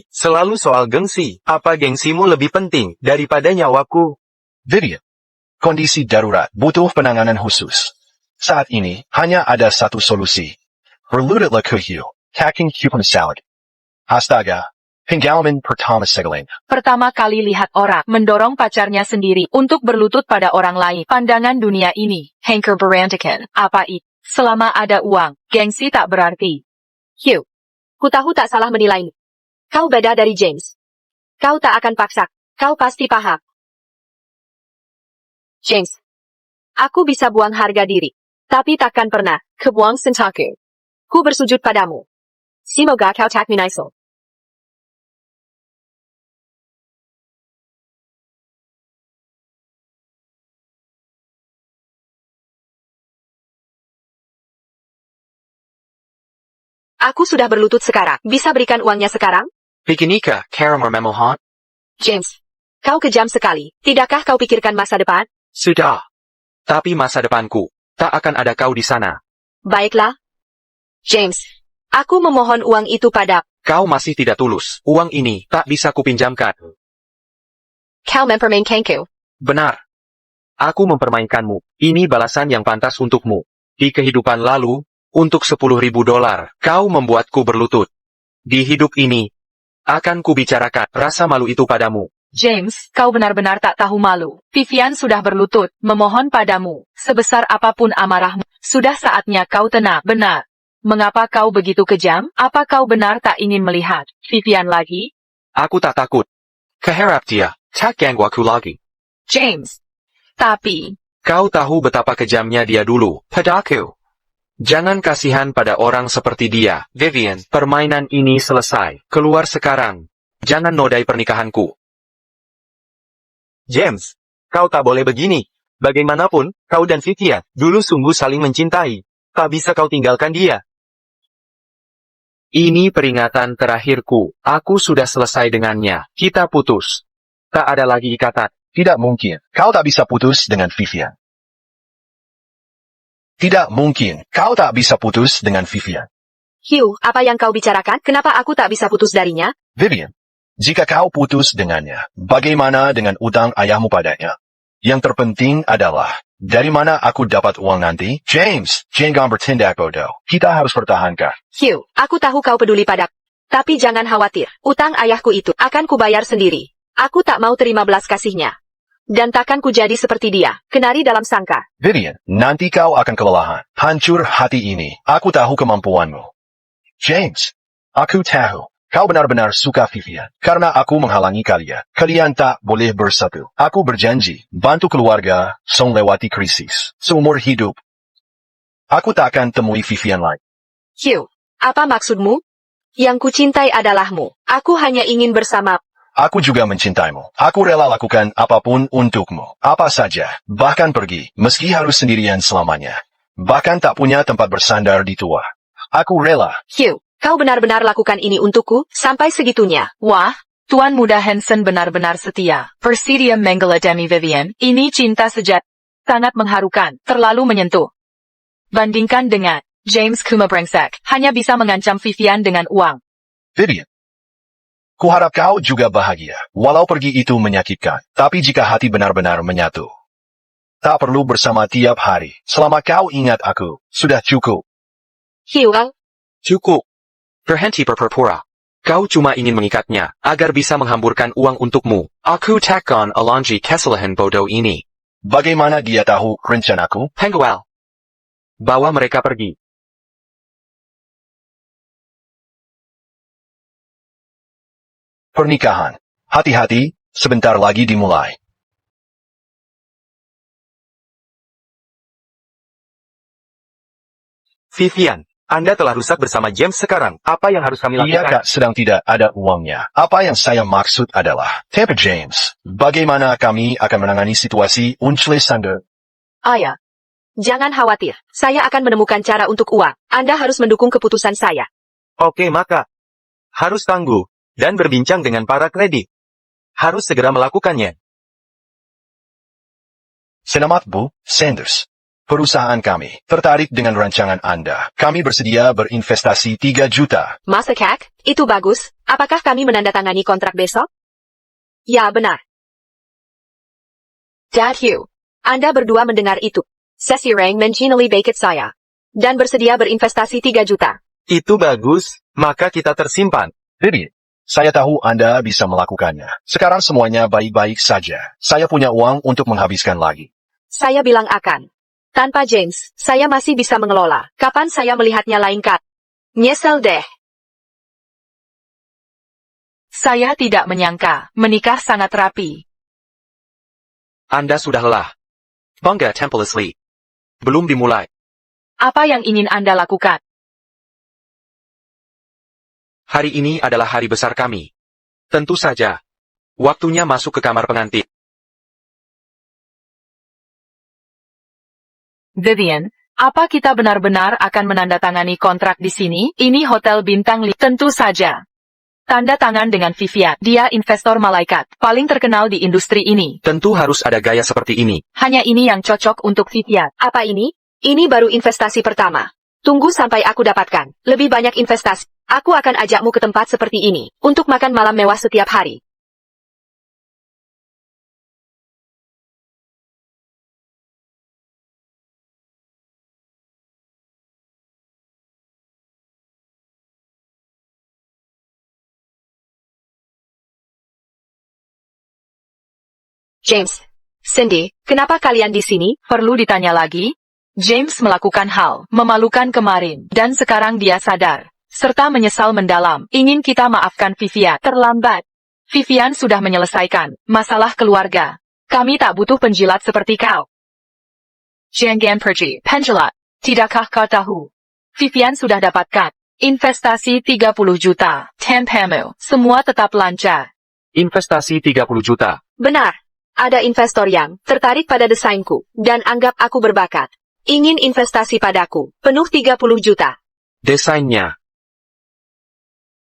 selalu soal gengsi. Apa gengsimu lebih penting daripada nyawaku? Vivian. Kondisi darurat butuh penanganan khusus. Saat ini, hanya ada satu solusi. Berlututlah ke Hugh. Kaking Hugh salad. Astaga. Pengalaman pertama segala. Pertama kali lihat orang mendorong pacarnya sendiri untuk berlutut pada orang lain. Pandangan dunia ini, hancur berantakan. Apa itu? Selama ada uang, gengsi tak berarti. Hugh. Ku tahu tak salah menilaimu. Kau beda dari James. Kau tak akan paksa. Kau pasti paham. James. Aku bisa buang harga diri. Tapi takkan pernah kebuang cintaku. Ku bersujud padamu. Semoga kau tak menyesal. Aku sudah berlutut sekarang. Bisa berikan uangnya sekarang? Pikinika, Karamar memohon. James. Kau kejam sekali. Tidakkah kau pikirkan masa depan? Sudah. Tapi masa depanku, tak akan ada kau di sana. Baiklah. James. Aku memohon uang itu pada... Kau masih tidak tulus. Uang ini tak bisa kupinjamkan. Kau mempermainkanku. Benar. Aku mempermainkanmu. Ini balasan yang pantas untukmu. Di kehidupan lalu, untuk $10.000, kau membuatku berlutut. Di hidup ini, akan kubicarakan rasa malu itu padamu. James, kau benar-benar tak tahu malu. Vivian sudah berlutut, memohon padamu. Sebesar apapun amarahmu, sudah saatnya kau tenang. Benar. Mengapa kau begitu kejam? Apa kau benar tak ingin melihat Vivian lagi? Aku tak takut. Keharap dia, tak ganggu aku lagi. James. Tapi, Kau tahu betapa kejamnya dia dulu, padaku. Jangan kasihan pada orang seperti dia, Vivian. Permainan ini selesai. Keluar sekarang. Jangan nodai pernikahanku. James, kau tak boleh begini. Bagaimanapun, kau dan Vivian dulu sungguh saling mencintai. Tak bisa kau tinggalkan dia. Ini peringatan terakhirku. Aku sudah selesai dengannya. Kita putus. Tak ada lagi ikatan. Tidak mungkin. Kau tak bisa putus dengan Vivian. Tidak mungkin. Kau tak bisa putus dengan Vivian. Hugh, apa yang kau bicarakan? Kenapa aku tak bisa putus darinya? Vivian. Jika kau putus dengannya, bagaimana dengan utang ayahmu padanya? Yang terpenting adalah, dari mana aku dapat uang nanti? James, jangan bertindak bodoh. Kita harus pertahankan. Hugh, aku tahu kau peduli padaku. Tapi jangan khawatir, utang ayahku itu akan kubayar sendiri. Aku tak mau terima belas kasihnya. Dan takkan ku jadi seperti dia, kenari dalam sangka. Vivian, nanti kau akan kelelahan. Hancur hati ini. Aku tahu kemampuanmu. James, aku tahu. Kau benar-benar suka Vivian. Karena aku menghalangi kalian. Kalian tak boleh bersatu. Aku berjanji, bantu keluarga, song lewati krisis. Seumur hidup. Aku tak akan temui Vivian lagi. Hugh, apa maksudmu? Yang kucintai adalahmu. Aku hanya ingin bersama. Aku juga mencintaimu. Aku rela lakukan apapun untukmu. Apa saja. Bahkan pergi, meski harus sendirian selamanya. Bahkan tak punya tempat bersandar di tua. Aku rela. Hugh, kau benar-benar lakukan ini untukku, sampai segitunya. wah, Tuan Muda Hansen benar-benar setia. Persidia Menggala Demi Vivian, ini cinta sejati. Sangat mengharukan, terlalu menyentuh. Bandingkan dengan James Kuma Brengsek, hanya bisa mengancam Vivian dengan uang. Vivian. Kuharap kau juga bahagia. Walau pergi itu menyakitkan, tapi jika hati benar-benar menyatu, tak perlu bersama tiap hari. Selama kau ingat aku, sudah cukup. Hiwal, Cukup. Berhenti berpura-pura. Kau cuma ingin mengikatnya, agar bisa menghamburkan uang untukmu. Aku takkan alonji kesalahan bodoh ini. Bagaimana dia tahu rencanaku? Penguel. Bawa mereka pergi. Pernikahan. Hati-hati, sebentar lagi dimulai. Vivian, Anda telah rusak bersama James sekarang. Apa yang harus kami Iya lakukan? kak sedang tidak ada uangnya. Apa yang saya maksud adalah, Temper James, bagaimana kami akan menangani situasi Unchle Sander? ayah. Jangan khawatir, saya akan menemukan cara untuk uang. Anda harus mendukung keputusan saya. Oke, maka harus tangguh dan berbincang dengan para kredit. Harus segera melakukannya. Selamat Bu, Sanders. Perusahaan kami tertarik dengan rancangan Anda. Kami bersedia berinvestasi 3 juta. Masa Kak, itu bagus. Apakah kami menandatangani kontrak besok? Ya, benar. Dad Hugh, Anda berdua mendengar itu. Sesi Rang mencintai baket saya. Dan bersedia berinvestasi 3 juta. Itu bagus, maka kita tersimpan. Bibi, saya tahu Anda bisa melakukannya. Sekarang semuanya baik-baik saja. Saya punya uang untuk menghabiskan lagi. Saya bilang akan. Tanpa James, saya masih bisa mengelola. Kapan saya melihatnya lain kat? Nyesel deh. Saya tidak menyangka, menikah sangat rapi. Anda sudah lelah. Bangga Temple Asleep. Belum dimulai. Apa yang ingin Anda lakukan? Hari ini adalah hari besar kami. Tentu saja. Waktunya masuk ke kamar pengantin. Vivian, apa kita benar-benar akan menandatangani kontrak di sini? Ini hotel bintang 5. Tentu saja. Tanda tangan dengan Vivian. Dia investor malaikat, paling terkenal di industri ini. Tentu harus ada gaya seperti ini. Hanya ini yang cocok untuk Vivian. Apa ini? Ini baru investasi pertama. Tunggu sampai aku dapatkan lebih banyak investasi. Aku akan ajakmu ke tempat seperti ini, untuk makan malam mewah setiap hari. James, Cindy, kenapa kalian di sini? Perlu ditanya lagi? James melakukan hal memalukan kemarin, dan sekarang dia sadar, serta menyesal mendalam. Ingin kita maafkan Vivian. Terlambat. Vivian sudah menyelesaikan masalah keluarga. Kami tak butuh penjilat seperti kau. Jangan pergi, penjilat. Tidakkah kau tahu? Vivian sudah dapatkan investasi 30 juta. Tempamu, semua tetap lancar. Investasi 30 juta. Benar. Ada investor yang tertarik pada desainku, dan anggap aku berbakat. Ingin investasi padaku, penuh 30 juta. Desainnya.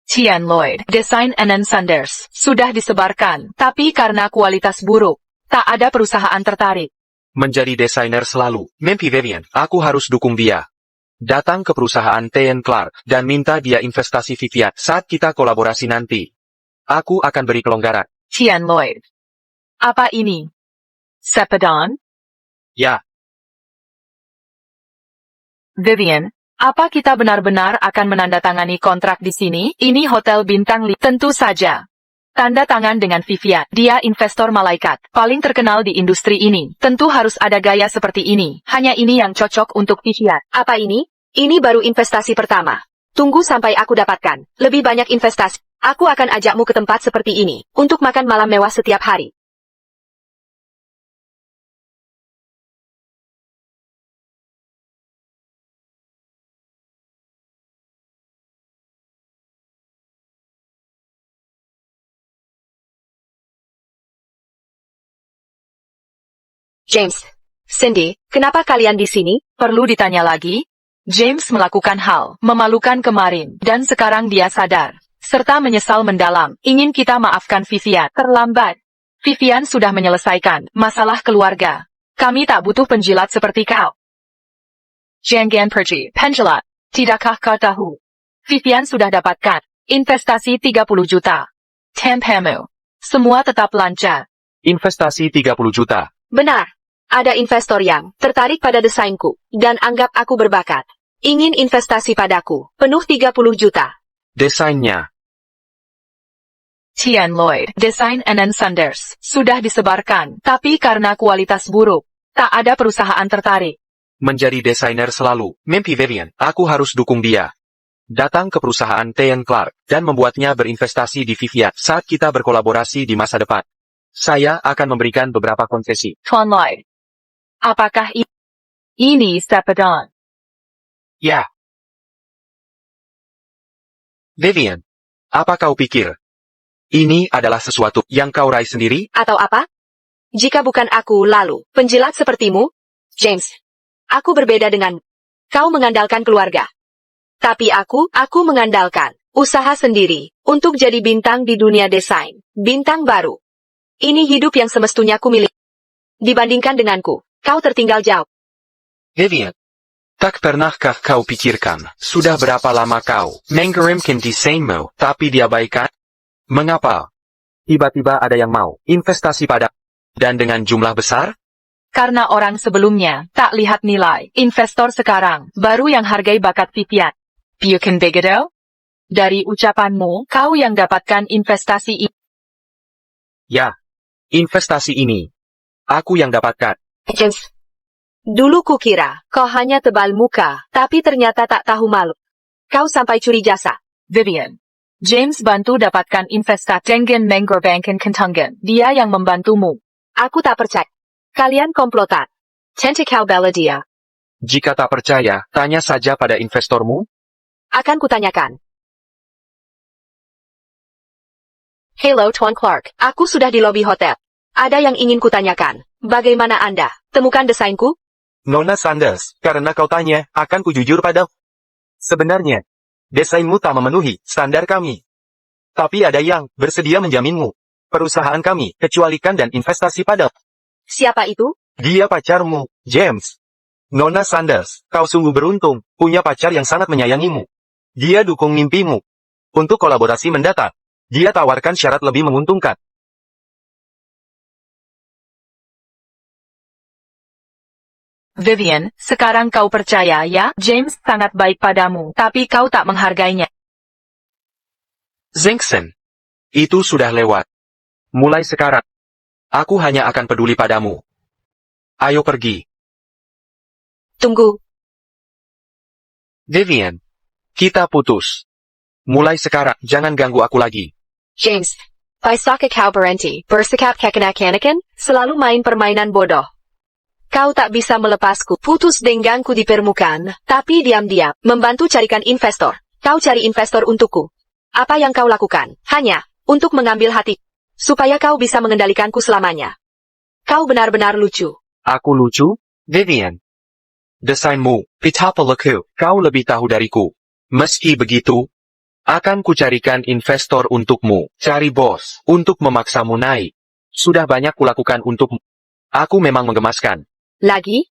Tian Lloyd, desain Anand Sanders, sudah disebarkan, tapi karena kualitas buruk, tak ada perusahaan tertarik. Menjadi desainer selalu. Mimpi Vivian. Aku harus dukung dia. Datang ke perusahaan T.N. Clark, dan minta dia investasi Vivian saat kita kolaborasi nanti. Aku akan beri kelonggaran. Tian Lloyd. Apa ini? Sepedon? Ya. Vivian, apa kita benar-benar akan menandatangani kontrak di sini? Ini hotel bintang 5. Tentu saja. Tanda tangan dengan Vivian. Dia investor malaikat, paling terkenal di industri ini. Tentu harus ada gaya seperti ini. Hanya ini yang cocok untuk Vivian. Apa ini? Ini baru investasi pertama. Tunggu sampai aku dapatkan lebih banyak investasi. Aku akan ajakmu ke tempat seperti ini, untuk makan malam mewah setiap hari. James, Cindy, kenapa kalian di sini? Perlu ditanya lagi? James melakukan hal memalukan kemarin, dan sekarang dia sadar, serta menyesal mendalam. Ingin kita maafkan Vivian. Terlambat. Vivian sudah menyelesaikan masalah keluarga. Kami tak butuh penjilat seperti kau. Jangan pergi, penjilat. Tidakkah kau tahu? Vivian sudah dapatkan investasi 30 juta. Tampamu. Semua tetap lancar. Investasi 30 juta. Benar. Ada investor yang tertarik pada desainku dan anggap aku berbakat. Ingin investasi padaku. Penuh 30 juta. Desainnya. Tian Lloyd, desain Anand Sanders, sudah disebarkan, tapi karena kualitas buruk, tak ada perusahaan tertarik. Menjadi desainer selalu. Mimpi Vivian. Aku harus dukung dia. Datang ke perusahaan Tian Clark dan membuatnya berinvestasi di Vivian saat kita berkolaborasi di masa depan. Saya akan memberikan beberapa konsesi. Tuan Lloyd. Apakah ini Sepadon? Ya. Vivian, apa kau pikir? Ini adalah sesuatu yang kau raih sendiri? Atau apa? Jika bukan aku lalu, penjilat sepertimu? James, aku berbeda dengan kau mengandalkan keluarga. Tapi aku mengandalkan usaha sendiri untuk jadi bintang di dunia desain. Bintang baru. Ini hidup yang semestinya ku miliki. Dibandingkan denganku, kau tertinggal jauh. Vivian, tak pernahkah kau pikirkan, sudah berapa lama kau mengirimkan desainmu, tapi diabaikan? Mengapa? Tiba-tiba ada yang mau investasi pada dan dengan jumlah besar? Karena orang sebelumnya tak lihat nilai. Investor sekarang baru yang hargai bakat Vivian. Bukan begitu? Dari ucapanmu, kau yang dapatkan investasi ini. Ya, investasi ini. Aku yang dapatkan. James, dulu kukira kau hanya tebal muka, tapi ternyata tak tahu malu. Kau sampai curi jasa. Vivian. James bantu dapatkan investasi dengan mengorbankan kentungan. Dia yang membantumu. Aku tak percaya. Kalian komplotan. Tentakel bela dia. Jika tak percaya, tanya saja pada investormu. Akan kutanyakan. Hello Tuan Clark, aku sudah di lobi hotel. Ada yang ingin kutanyakan. Bagaimana Anda temukan desainku? Nona Sanders, karena kau tanya, akan kujujur padamu. Sebenarnya, desainmu tak memenuhi standar kami. Tapi ada yang bersedia menjaminmu. Perusahaan kami kecualikan dan investasi padamu. Siapa itu? Dia pacarmu, James. Nona Sanders, kau sungguh beruntung, punya pacar yang sangat menyayangimu. Dia dukung mimpimu. Untuk kolaborasi mendatang, dia tawarkan syarat lebih menguntungkan. Vivian, sekarang kau percaya ya? James sangat baik padamu, tapi kau tak menghargainya. Zinkson, itu sudah lewat. Mulai sekarang, aku hanya akan peduli padamu. Ayo pergi. Tunggu. Vivian, kita putus. Mulai sekarang, jangan ganggu aku lagi. James, Paisaka kau berhenti, bersikap kekanak-kanakan, selalu main permainan bodoh. Kau tak bisa melepasku, putus denganku di permukaan, tapi diam-diam, membantu carikan investor. Kau cari investor untukku. Apa yang kau lakukan? Hanya, untuk mengambil hati. Supaya kau bisa mengendalikanku selamanya. Kau benar-benar lucu. Aku lucu? Vivian. Desainmu, pitapalaku, kau lebih tahu dariku. Meski begitu, akan kucarikan investor untukmu. Cari bos, untuk memaksamu naik. Sudah banyak kulakukan untukmu. Aku memang menggemaskan. Lagi?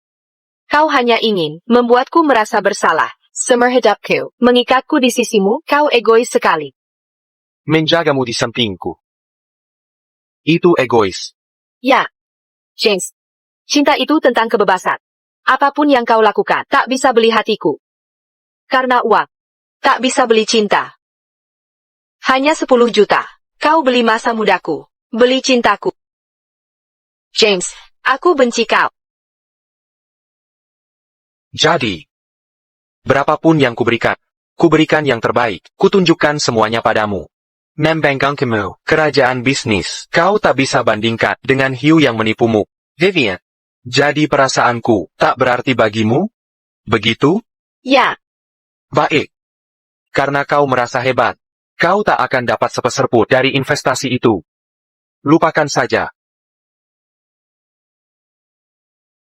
Kau hanya ingin membuatku merasa bersalah. Seumur hidupku, mengikatku di sisimu, kau egois sekali. Menjagamu di sampingku. Itu egois. Ya. James. Cinta itu tentang kebebasan. Apapun yang kau lakukan, tak bisa beli hatiku. Karena uang. Tak bisa beli cinta. Hanya 10 juta. Kau beli masa mudaku. Beli cintaku. James, aku benci kau. Jadi, berapapun yang kuberikan yang terbaik, kutunjukkan semuanya padamu. Membengkang kamu, kerajaan bisnis, kau tak bisa bandingkan dengan hiu yang menipumu. Vivian, jadi perasaanku tak berarti bagimu? Begitu? Ya. Baik. Karena kau merasa hebat, kau tak akan dapat sepeserpun dari investasi itu. Lupakan saja.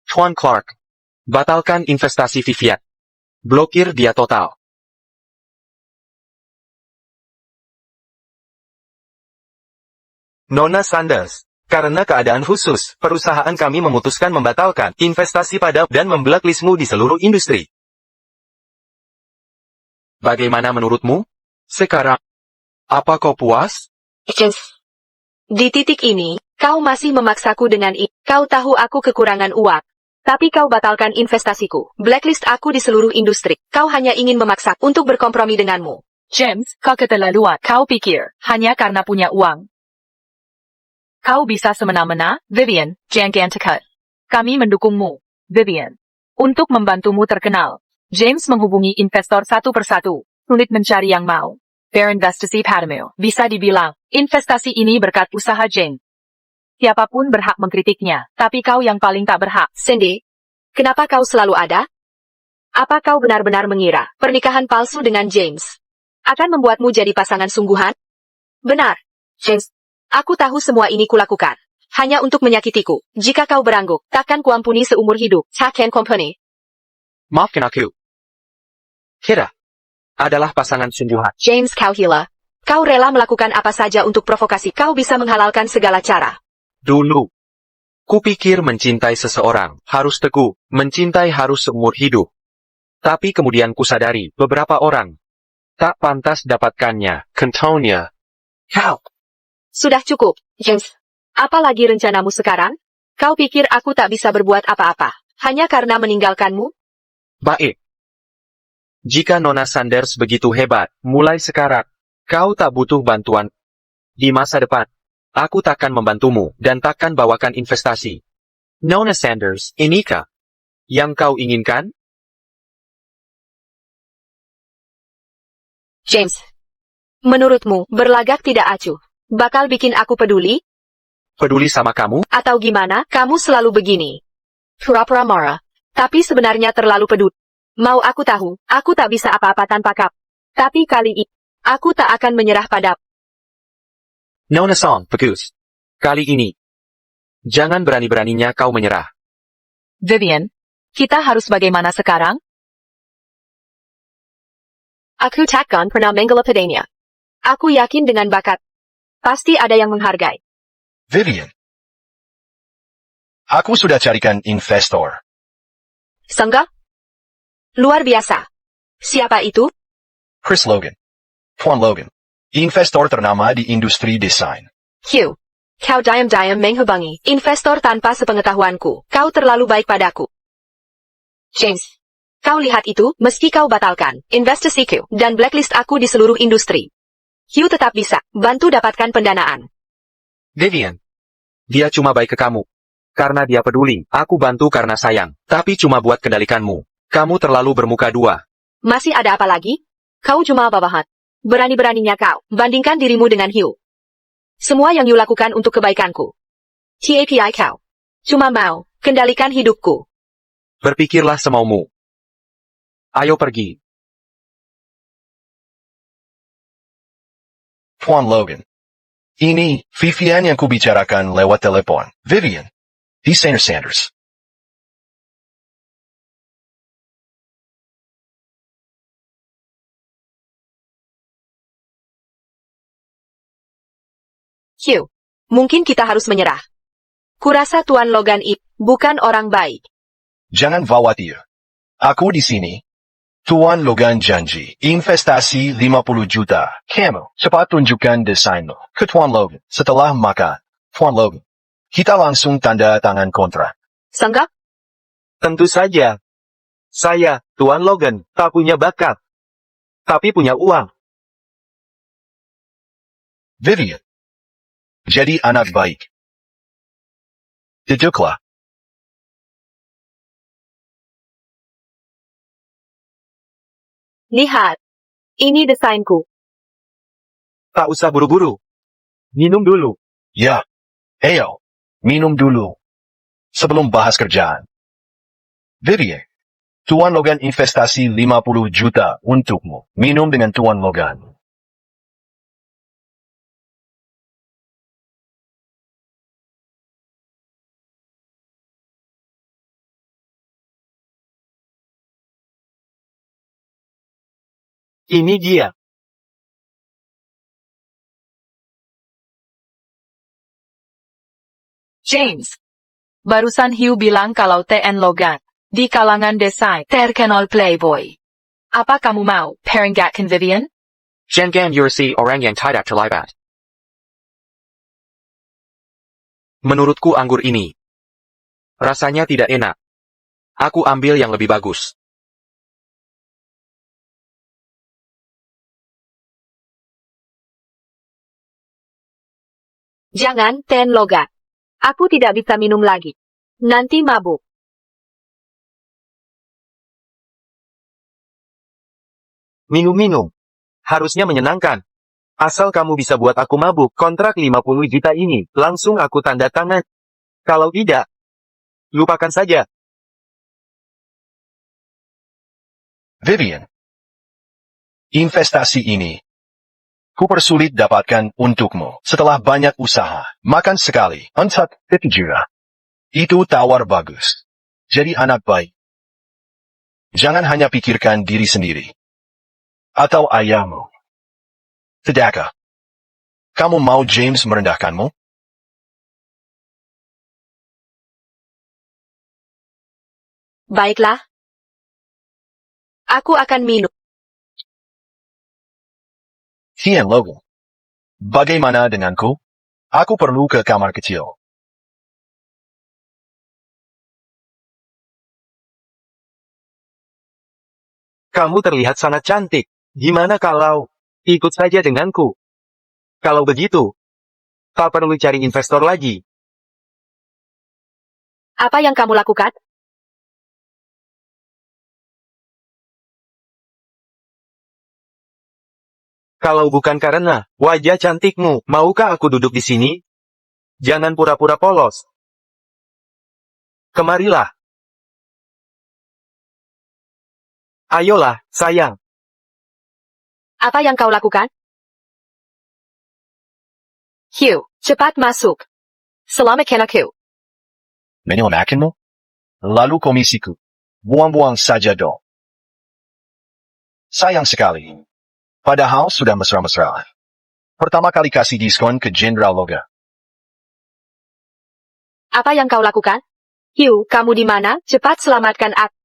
Tuan Clark, batalkan investasi Vivian. Blokir dia total. Nona Sanders, karena keadaan khusus, perusahaan kami memutuskan membatalkan investasi pada dan memblacklistmu di seluruh industri. Bagaimana menurutmu? Sekarang, apa kau puas? James. Di titik ini, kau masih memaksaku dengan kau tahu aku kekurangan uang. Tapi kau batalkan investasiku, blacklist aku di seluruh industri. Kau hanya ingin memaksa untuk berkompromi denganmu. James, kau keterlaluan. Kau pikir, hanya karena punya uang. Kau bisa semena-mena, Vivian, jangan dekat. Kami mendukungmu, Vivian. Untuk membantumu terkenal, James menghubungi investor satu persatu. Sulit mencari yang mau berinvestasi padamu. Bisa dibilang, investasi ini berkat usaha James. Siapapun berhak mengkritiknya, tapi kau yang paling tak berhak. Cindy, kenapa kau selalu ada? Apa kau benar-benar mengira pernikahan palsu dengan James akan membuatmu jadi pasangan sungguhan? Benar, James. Aku tahu semua ini kulakukan hanya untuk menyakitiku. Jika kau berangguk, takkan kuampuni seumur hidup. Takkan company. Maafkan aku. Kita adalah pasangan sungguhan. James, kau gila. Kau rela melakukan apa saja untuk provokasi. Kau bisa menghalalkan segala cara. Dulu, kupikir mencintai seseorang harus teguh, mencintai harus seumur hidup. Tapi kemudian kusadari beberapa orang tak pantas dapatkannya. Contohnya, kau. Sudah cukup, James. Apalagi rencanamu sekarang? Kau pikir aku tak bisa berbuat apa-apa hanya karena meninggalkanmu? Baik. Jika Nona Sanders begitu hebat, mulai sekarang, kau tak butuh bantuan. Di masa depan, aku takkan membantumu dan takkan bawakan investasi. Nona Sanders, inikah yang kau inginkan? James, menurutmu berlagak tidak acuh bakal bikin aku peduli? Peduli sama kamu? Atau gimana? Kamu selalu begini. Pura-pura marah, tapi sebenarnya terlalu peduli. Mau aku tahu, aku tak bisa apa-apa tanpa kau. Tapi kali ini, aku tak akan menyerah pada. Nona Song, bagus. Kali ini, jangan berani-beraninya kau menyerah. Vivian, kita harus bagaimana sekarang? Aku takkan pernah menggila padanya. Aku yakin dengan bakat. Pasti ada yang menghargai. Vivian. Aku sudah carikan investor. Sangga? Luar biasa. Siapa itu? Chris Logan. Tuan Logan. Investor ternama di industri desain. Hugh. Kau diam-diam menghubungi investor tanpa sepengetahuanku. Kau terlalu baik padaku. James. Kau lihat itu, meski kau batalkan investasiku dan blacklist aku di seluruh industri. Hugh tetap bisa bantu dapatkan pendanaan. Vivian, dia cuma baik ke kamu. Karena dia peduli, aku bantu karena sayang. Tapi cuma buat kendalikanmu. Kamu terlalu bermuka dua. Masih ada apa lagi? Kau cuma babahan. Berani-beraninya kau bandingkan dirimu dengan Hugh. Semua yang you lakukan untuk kebaikanku. TAPI kau. Cuma mau kendalikan hidupku. Berpikirlah semaumu. Ayo pergi. Tuan Logan. Ini Vivian yang kubicarakan lewat telepon. Vivian. Desainer Sanders. Hugh, mungkin kita harus menyerah. Kurasa Tuan Logan itu bukan orang baik. Jangan khawatir. Aku di sini. Tuan Logan janji. Investasi 50 juta. Kamu cepat tunjukkan desainmu ke Tuan Logan. Setelah makan, Tuan Logan. Kita langsung tanda tangan kontrak. Sangga? Tentu saja. Saya, Tuan Logan, tak punya bakat. Tapi punya uang. Vivian. Jadi anak baik. Duduklah. Lihat. Ini desainku. Tak usah buru-buru. Minum dulu. Ya. Ayo. Minum dulu. Sebelum bahas kerjaan. Vivian. Tuan Logan investasi 50 juta untukmu. Minum dengan Tuan Logan. Ini dia. James. Barusan Hugh bilang kalau TN Logan, di kalangan desain, terkenal playboy. Apa kamu mau, peringatkan Vivian? Jangan si orang yang tidak terlibat. Menurutku anggur ini rasanya tidak enak. Aku ambil yang lebih bagus. Jangan, Ten Logat. Aku tidak bisa minum lagi. Nanti mabuk. Minum-minum. Harusnya menyenangkan. Asal kamu bisa buat aku mabuk, kontrak 50 juta ini, langsung aku tanda tangan. Kalau tidak, lupakan saja. Vivian. Investasi ini kupersulit dapatkan untukmu. Setelah banyak usaha, makan sekali, untuk 50 juta. Itu tawar bagus. Jadi anak baik. Jangan hanya pikirkan diri sendiri. Atau ayahmu. Tidakkah? Kamu mau James merendahkanmu? Baiklah. Aku akan minum. Kian Logan. Bagaimana denganku? Aku perlu ke kamar kecil. Kamu terlihat sangat cantik. Gimana kalau ikut saja denganku? Kalau begitu, tak perlu cari investor lagi. Apa yang kamu lakukan? Kalau bukan karena wajah cantikmu, maukah aku duduk di sini? Jangan pura-pura polos. Kemarilah. Ayolah, sayang. Apa yang kau lakukan? Hugh, cepat masuk. Selamatkan aku. Menyelamatkanmu? Lalu komisiku. Buang-buang saja dong. Sayang sekali. Padahal sudah mesra-mesra. Pertama kali kasih diskon ke Jenderal Loga. Apa yang kau lakukan? Hugh, kamu di mana? Cepat selamatkan aku.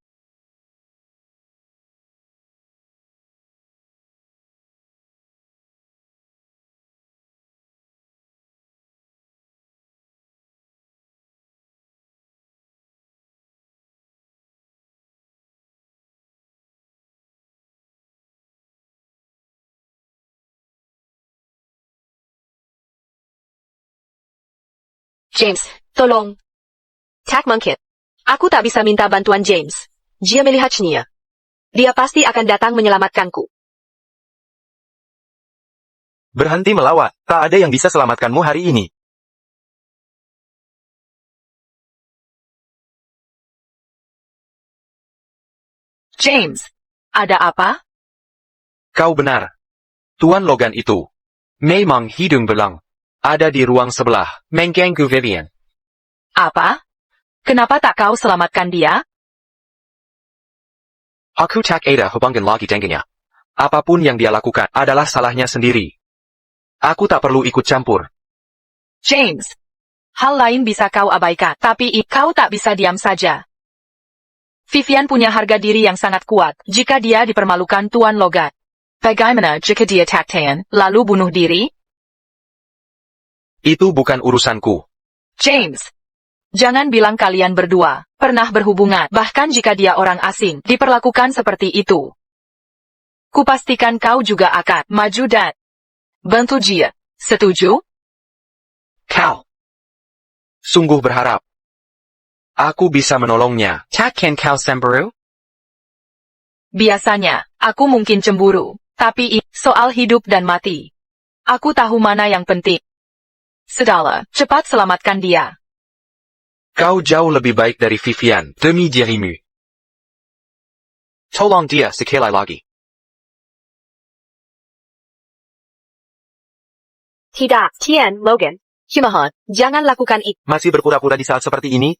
James, tolong. Tak mungkin. Aku tak bisa minta bantuan James. Dia melihatnya. Dia pasti akan datang menyelamatkanku. Berhenti melawat. Tak ada yang bisa selamatkanmu hari ini. James, ada apa? Kau benar. Tuan Logan itu memang hidung belang. Ada di ruang sebelah, mengganggu Vivian. Apa? Kenapa tak kau selamatkan dia? Aku tak ada hubungan lagi dengannya. Apapun yang dia lakukan adalah salahnya sendiri. Aku tak perlu ikut campur. James, hal lain bisa kau abaikan, tapi kau tak bisa diam saja. Vivian punya harga diri yang sangat kuat jika dia dipermalukan Tuan Logan. Bagaimana jika dia taktian, lalu bunuh diri? Itu bukan urusanku. James, jangan bilang kalian berdua pernah berhubungan, bahkan jika dia orang asing, diperlakukan seperti itu. Kupastikan kau juga akan maju dan bantu dia. Setuju? Kau sungguh berharap aku bisa menolongnya. Takkan kau cemburu? Biasanya, aku mungkin cemburu, tapi soal hidup dan mati. Aku tahu mana yang penting. Sudahlah, cepat selamatkan dia. Kau jauh lebih baik dari Vivian, demi dirimu. Tolong dia sekali lagi. Tidak, Tian, Logan. Himahan, jangan lakukan itu. Masih berpura-pura di saat seperti ini?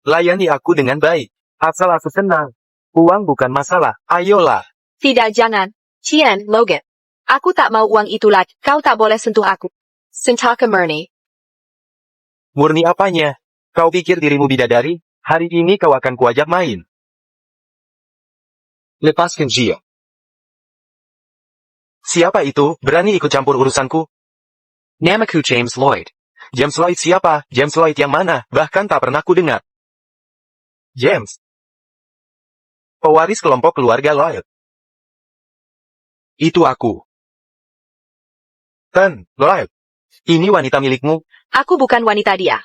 Layani aku dengan baik. Asal aku senang. Uang bukan masalah. Ayolah. Tidak, jangan. Tian, Logan. Aku tak mau uang itu lagi. Kau tak boleh sentuh aku. Sentaka murni. Murni apanya? Kau pikir dirimu bidadari? Hari ini kau akan kuajak main. Lepaskan dia. Siapa itu? Berani ikut campur urusanku? Namaku James Lloyd. James Lloyd siapa? James Lloyd yang mana? Bahkan tak pernah kudengar. James. Pewaris kelompok keluarga Lloyd. Itu aku. Lloyd. Ini wanita milikmu? Aku bukan wanita dia.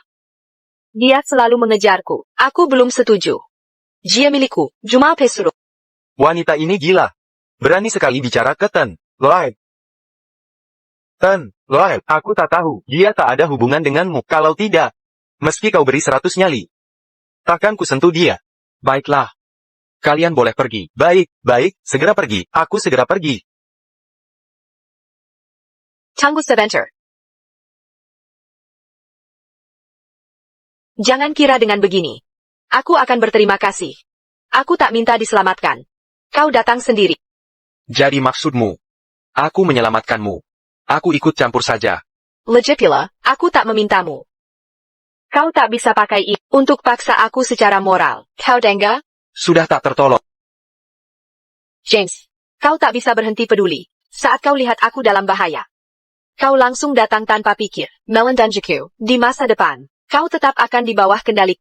Dia selalu mengejarku. Aku belum setuju. Dia milikku. Jumal Pesuru. Wanita ini gila. Berani sekali bicara ke Lloyd. Lloyd, aku tak tahu. Dia tak ada hubungan denganmu. Kalau tidak, meski kau beri 100 nyali, takkan ku sentuh dia. Baiklah. Kalian boleh pergi. Baik, segera pergi. Aku segera pergi. Tunggu sebentar. Jangan kira dengan begini. Aku akan berterima kasih. Aku tak minta diselamatkan. Kau datang sendiri. Jadi maksudmu, aku menyelamatkanmu. Aku ikut campur saja. Legit pula, aku tak memintamu. Kau tak bisa pakai itu untuk paksa aku secara moral. Kau dengga? Sudah tak tertolong. James, kau tak bisa berhenti peduli. Saat kau lihat aku dalam bahaya, kau langsung datang tanpa pikir. Melon dan Jiku, di masa depan, kau tetap akan di bawah kendali.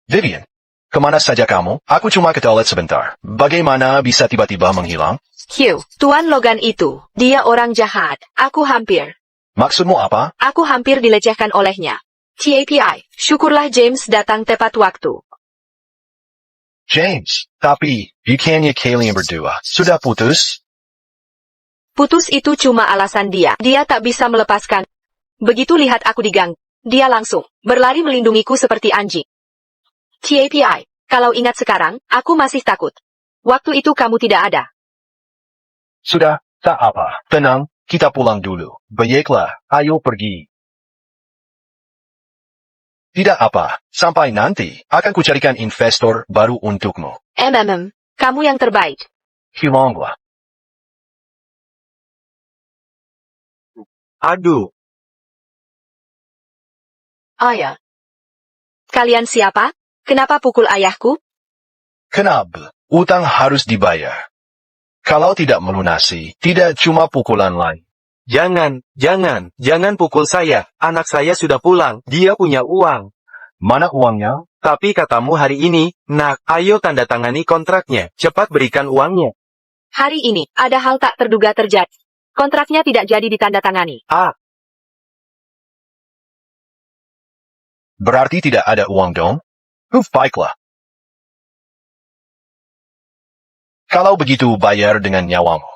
Vivian, kemana saja kamu? Aku cuma ke toilet sebentar. Bagaimana bisa tiba-tiba menghilang? Hugh, Tuan Logan itu, dia orang jahat. Aku hampir Maksudmu apa? dilecehkan olehnya. TAPI, syukurlah James datang tepat waktu. James, tapi, bukannya kalian berdua sudah putus? Putus itu cuma alasan dia. Dia tak bisa melepaskan. Begitu lihat aku diganggu, dia langsung berlari melindungiku seperti anjing. TAPI, kalau ingat sekarang, aku masih takut. Waktu itu kamu tidak ada. Sudah, tak apa. Tenang, kita pulang dulu. Baiklah, ayo pergi. Tidak apa, sampai nanti, akan kucarikan investor baru untukmu. Kamu yang terbaik. Hilanglah. Aduh, Ayah. Kalian siapa? Kenapa pukul ayahku? Kenapa? Utang harus dibayar. Kalau tidak melunasi, tidak cuma pukulan lain. jangan pukul saya. Anak saya sudah pulang, dia punya uang. Mana uangnya? Tapi katamu hari ini, nak, ayo tanda tangani kontraknya. Cepat berikan uangnya. Hari ini, ada hal tak terduga terjadi. Kontraknya tidak jadi ditandatangani. Berarti tidak ada uang dong? Baiklah. Kalau begitu bayar dengan nyawamu.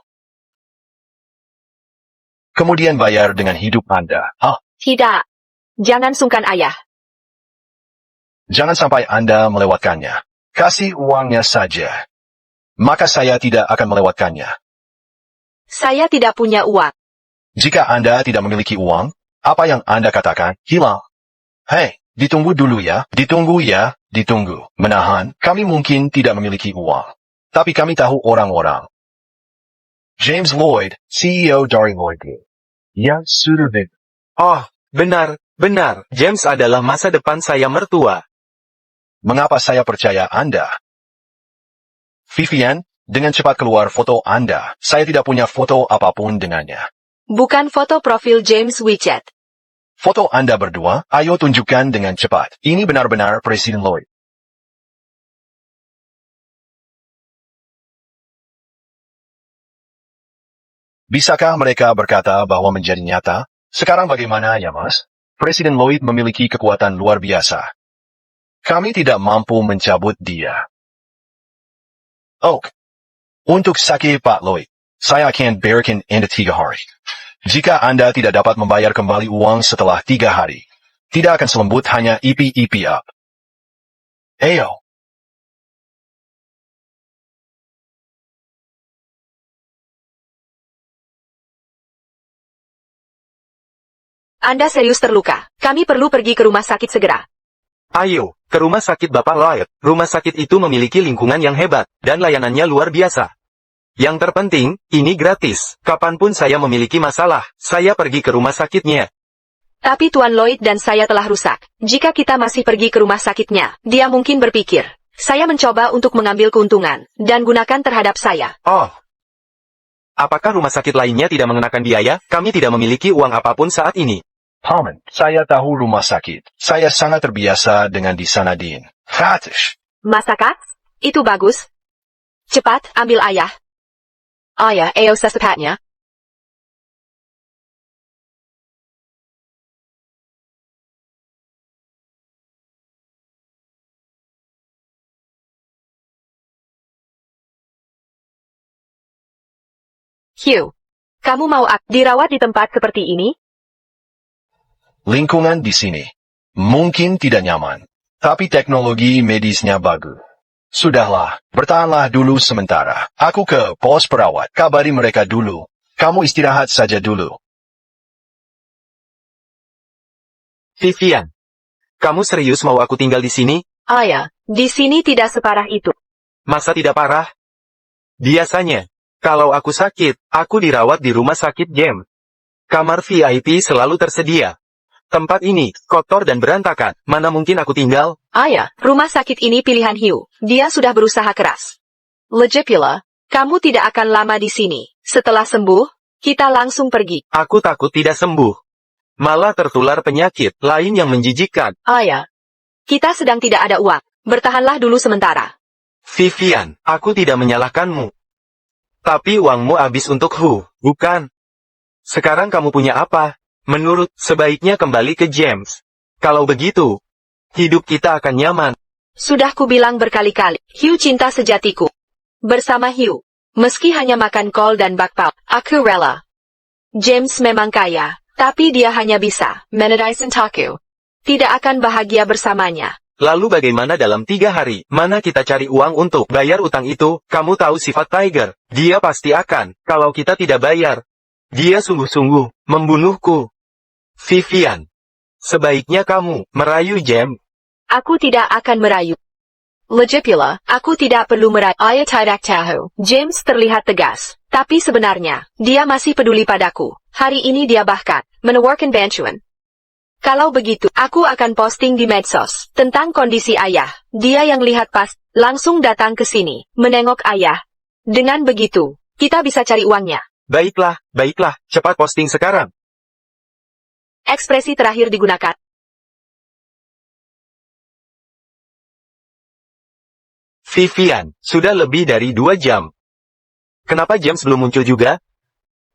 Kemudian bayar dengan hidup Anda. Tidak. Jangan sungkan ayah. Jangan sampai Anda melewatkannya. Kasih uangnya saja. Maka saya tidak akan melewatkannya. Saya tidak punya uang. Jika Anda tidak memiliki uang, apa yang Anda katakan hilang. Hei, ditunggu dulu ya. Ditunggu. Menahan, kami mungkin tidak memiliki uang. Tapi kami tahu orang-orang. James Lloyd, CEO dari Lloyd Group. Ya, sudah deh. Oh, benar. James adalah masa depan saya mertua. Mengapa saya percaya Anda? Vivian, dengan cepat keluar foto Anda. Saya tidak punya foto apapun dengannya. Bukan foto profil James WeChat. Foto Anda berdua, ayo tunjukkan dengan cepat. Ini benar-benar Presiden Lloyd. Bisakah mereka berkata bahwa menjadi nyata? Sekarang bagaimana ya mas? Presiden Lloyd memiliki kekuatan luar biasa. Kami tidak mampu mencabut dia. Untuk sakit Pak Lloyd, saya akan berikan Anda 3 hari. Jika Anda tidak dapat membayar kembali uang setelah 3 hari, tidak akan selembut hanya EP up. Ayo. Anda serius terluka. Kami perlu pergi ke rumah sakit segera. Ayo, ke rumah sakit Bapak Lloyd. Rumah sakit itu memiliki lingkungan yang hebat, dan layanannya luar biasa. Yang terpenting, ini gratis. Kapanpun saya memiliki masalah, saya pergi ke rumah sakitnya. Tapi Tuan Lloyd dan saya telah rusak. Jika kita masih pergi ke rumah sakitnya, dia mungkin berpikir, saya mencoba untuk mengambil keuntungan, dan gunakan terhadap saya. Apakah rumah sakit lainnya tidak mengenakan biaya? Kami tidak memiliki uang apapun saat ini. Paman, saya tahu rumah sakit. Saya sangat terbiasa dengan di sana, Dean. Gratis. Masakan? Itu bagus. Cepat, ambil ayah. Ayah, ayo secepatnya. Hugh, kamu mau dirawat di tempat seperti ini? Lingkungan di sini mungkin tidak nyaman, tapi teknologi medisnya bagus. Sudahlah, bertahanlah dulu sementara. Aku ke pos perawat, kabari mereka dulu. Kamu istirahat saja dulu. Vivian, kamu serius mau aku tinggal di sini? Ayah, di sini tidak separah itu. Masa tidak parah? Biasanya, kalau aku sakit, aku dirawat di rumah sakit James. Kamar VIP selalu tersedia. Tempat ini kotor dan berantakan. Mana mungkin aku tinggal? Ayah, rumah sakit ini pilihan Hugh. Dia sudah berusaha keras. Lagipula, kamu tidak akan lama di sini. Setelah sembuh, kita langsung pergi. Aku takut tidak sembuh. Malah tertular penyakit lain yang menjijikkan. Ayah, kita sedang tidak ada uang. Bertahanlah dulu sementara. Vivian, aku tidak menyalahkanmu. Tapi uangmu habis untuk bukan? Sekarang kamu punya apa? Menurut, sebaiknya kembali ke James. Kalau begitu, hidup kita akan nyaman. Sudah kubilang berkali-kali, Hugh cinta sejatiku. Bersama Hugh, meski hanya makan kol dan bakpao, aku rela. James memang kaya, tapi dia hanya bisa menedaisan taku. Tidak akan bahagia bersamanya. Lalu bagaimana dalam 3 hari? Mana kita cari uang untuk bayar utang itu? Kamu tahu sifat Tiger. Dia pasti akan, kalau kita tidak bayar. Dia sungguh-sungguh membunuhku. Vivian, sebaiknya kamu merayu James. Aku tidak akan merayu. Lagipula, aku tidak perlu merayu. Ayah tidak tahu. James terlihat tegas, tapi sebenarnya, dia masih peduli padaku. Hari ini dia bahkan menawarkan bantuan. Kalau begitu, aku akan posting di medsos tentang kondisi ayah. Dia yang lihat pas, langsung datang ke sini, menengok ayah. Dengan begitu, kita bisa cari uangnya. Baiklah, cepat posting sekarang. Ekspresi terakhir digunakan. Vivian, sudah lebih dari 2 jam. Kenapa James belum muncul juga?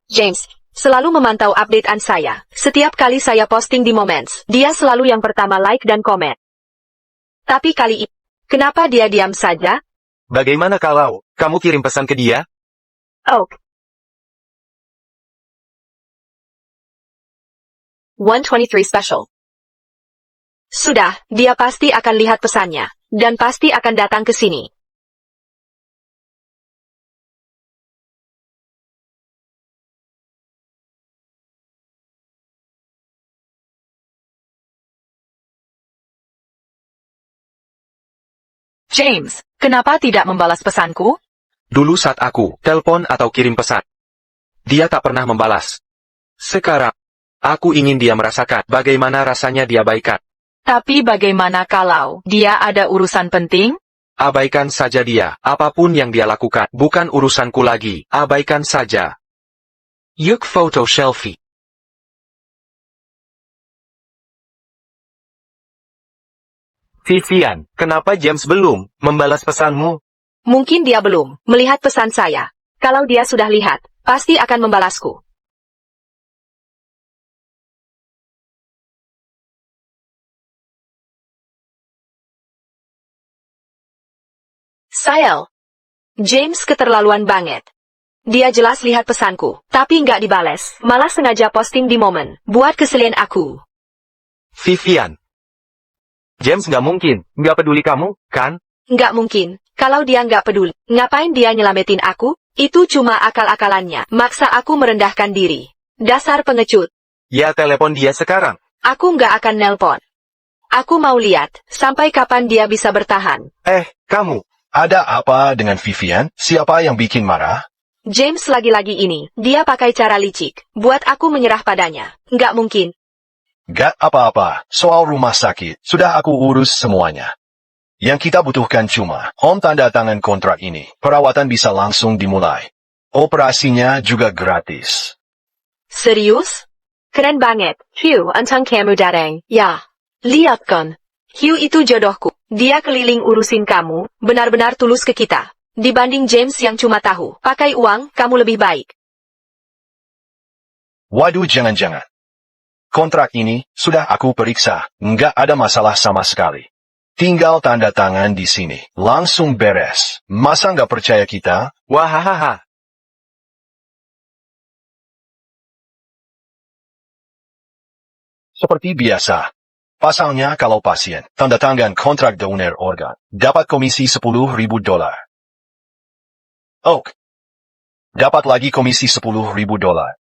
James selalu memantau updatean saya. Setiap kali saya posting di Moments, dia selalu yang pertama like dan komen. Tapi kali ini, kenapa dia diam saja? Bagaimana kalau kamu kirim pesan ke dia? Oh. 123 Special. Sudah, dia pasti akan lihat pesannya, dan pasti akan datang ke sini. James, kenapa tidak membalas pesanku? Dulu saat aku telepon atau kirim pesan, dia tak pernah membalas. Sekarang, aku ingin dia merasakan bagaimana rasanya diabaikan. Tapi bagaimana kalau dia ada urusan penting? Abaikan saja dia, apapun yang dia lakukan, bukan urusanku lagi, abaikan saja. Yuk foto selfie. Vivian, kenapa James belum membalas pesanmu? Mungkin dia belum melihat pesan saya. Kalau dia sudah lihat, pasti akan membalasku. Sayel. James keterlaluan banget. Dia jelas lihat pesanku, tapi nggak dibales. Malah sengaja posting di momen, buat keselian aku. Vivian. James nggak mungkin, nggak peduli kamu, kan? Nggak mungkin. Kalau dia nggak peduli, ngapain dia nyelamatin aku? Itu cuma akal-akalannya. Maksa aku merendahkan diri. Dasar pengecut. Ya telepon dia sekarang. Aku nggak akan nelpon. Aku mau lihat, sampai kapan dia bisa bertahan. Kamu. Ada apa dengan Vivian? Siapa yang bikin marah? James lagi-lagi ini, dia pakai cara licik, buat aku menyerah padanya. Nggak mungkin. Gak apa-apa, soal rumah sakit, sudah aku urus semuanya. Yang kita butuhkan cuma, tanda tangan kontrak ini, perawatan bisa langsung dimulai. Operasinya juga gratis. Serius? Keren banget. Hugh, untung kamu datang. Ya. Lihat kan. Hugh itu jodohku. Dia keliling urusin kamu, benar-benar tulus ke kita. Dibanding James yang cuma tahu, pakai uang, kamu lebih baik. Waduh, jangan-jangan. Kontrak ini sudah aku periksa, nggak ada masalah sama sekali. Tinggal tanda tangan di sini, langsung beres. Masa nggak percaya kita? Wahahaha. Seperti biasa. Pasalnya kalau pasien tanda tangan kontrak donor organ, dapat komisi $10.000. Oak. Dapat lagi komisi $10.000.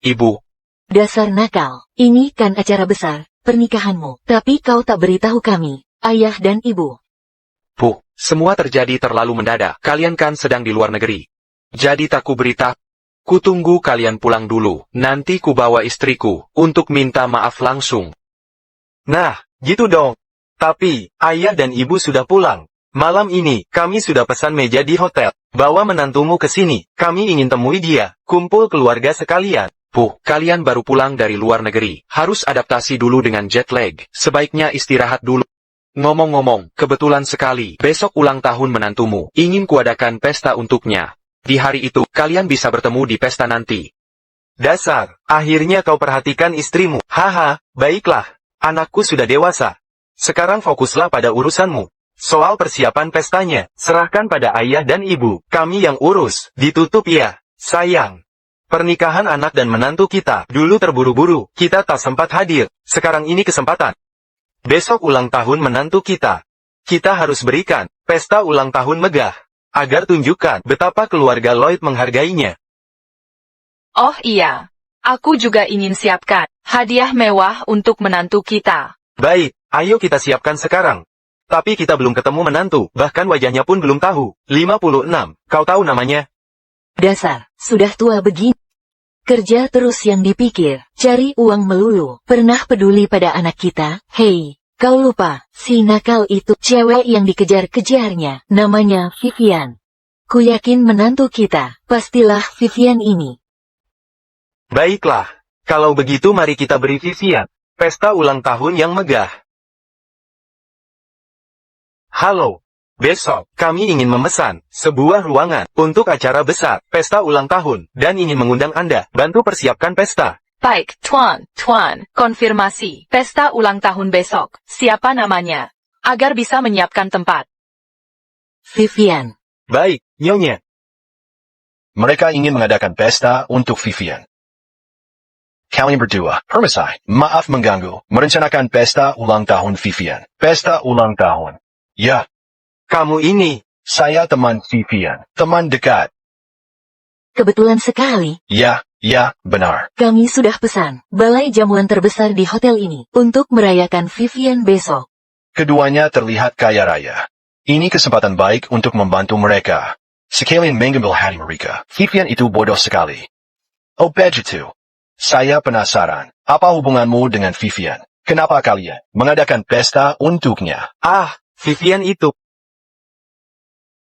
Ibu, Dasar nakal. Ini kan acara besar, pernikahanmu. Tapi kau tak beritahu kami, ayah dan ibu. Bu, semua terjadi terlalu mendadak. Kalian kan sedang di luar negeri. Jadi tak ku berita. Ku tunggu kalian pulang dulu. Nanti ku bawa istriku untuk minta maaf langsung. Nah, gitu dong. Tapi, ayah dan ibu sudah pulang. Malam ini, kami sudah pesan meja di hotel. Bawa menantumu ke sini. Kami ingin temui dia. Kumpul keluarga sekalian. Bu, kalian baru pulang dari luar negeri. Harus adaptasi dulu dengan jet lag. Sebaiknya istirahat dulu. Ngomong-ngomong, kebetulan sekali, besok ulang tahun menantumu. Ingin kuadakan pesta untuknya. Di hari itu, kalian bisa bertemu di pesta nanti. Dasar, akhirnya kau perhatikan istrimu. Haha, baiklah. Anakku sudah dewasa. Sekarang fokuslah pada urusanmu. Soal persiapan pestanya, serahkan pada ayah dan ibu. Kami yang urus. Ditutup ya, sayang. Pernikahan anak dan menantu kita. Dulu terburu-buru, kita tak sempat hadir. Sekarang ini kesempatan. Besok ulang tahun menantu kita. Kita harus berikan pesta ulang tahun megah. Agar tunjukkan betapa keluarga Lloyd menghargainya. Oh iya. Aku juga ingin siapkan hadiah mewah untuk menantu kita. Baik, ayo kita siapkan sekarang. Tapi kita belum ketemu menantu, bahkan wajahnya pun belum tahu. 56, kau tahu namanya? Dasar, sudah tua begini. Kerja terus yang dipikir, cari uang melulu. Pernah peduli pada anak kita? Hei, kau lupa, si nakal itu cewek yang dikejar-kejarnya. Namanya Vivian. Ku yakin menantu kita, pastilah Vivian ini. Baiklah, kalau begitu mari kita beri Vivian pesta ulang tahun yang megah. Halo. Besok, kami ingin memesan sebuah ruangan untuk acara besar, pesta ulang tahun, dan ingin mengundang Anda bantu persiapkan pesta. Baik, Tuan, konfirmasi. Pesta ulang tahun besok. Siapa namanya? Agar bisa menyiapkan tempat. Vivian. Baik, Nyonya. Mereka ingin mengadakan pesta untuk Vivian. Kalian berdua, permisai, maaf mengganggu, merencanakan pesta ulang tahun Vivian. Pesta ulang tahun. Ya. Kamu ini. Saya teman Vivian, teman dekat. Kebetulan sekali. Ya, benar. Kami sudah pesan balai jamuan terbesar di hotel ini untuk merayakan Vivian besok. Keduanya terlihat kaya raya. Ini kesempatan baik untuk membantu mereka. Sekalian mengambil hati mereka. Vivian itu bodoh sekali. Oh begitu. Saya penasaran, apa hubunganmu dengan Vivian? Kenapa kalian mengadakan pesta untuknya? Ah, Vivian itu.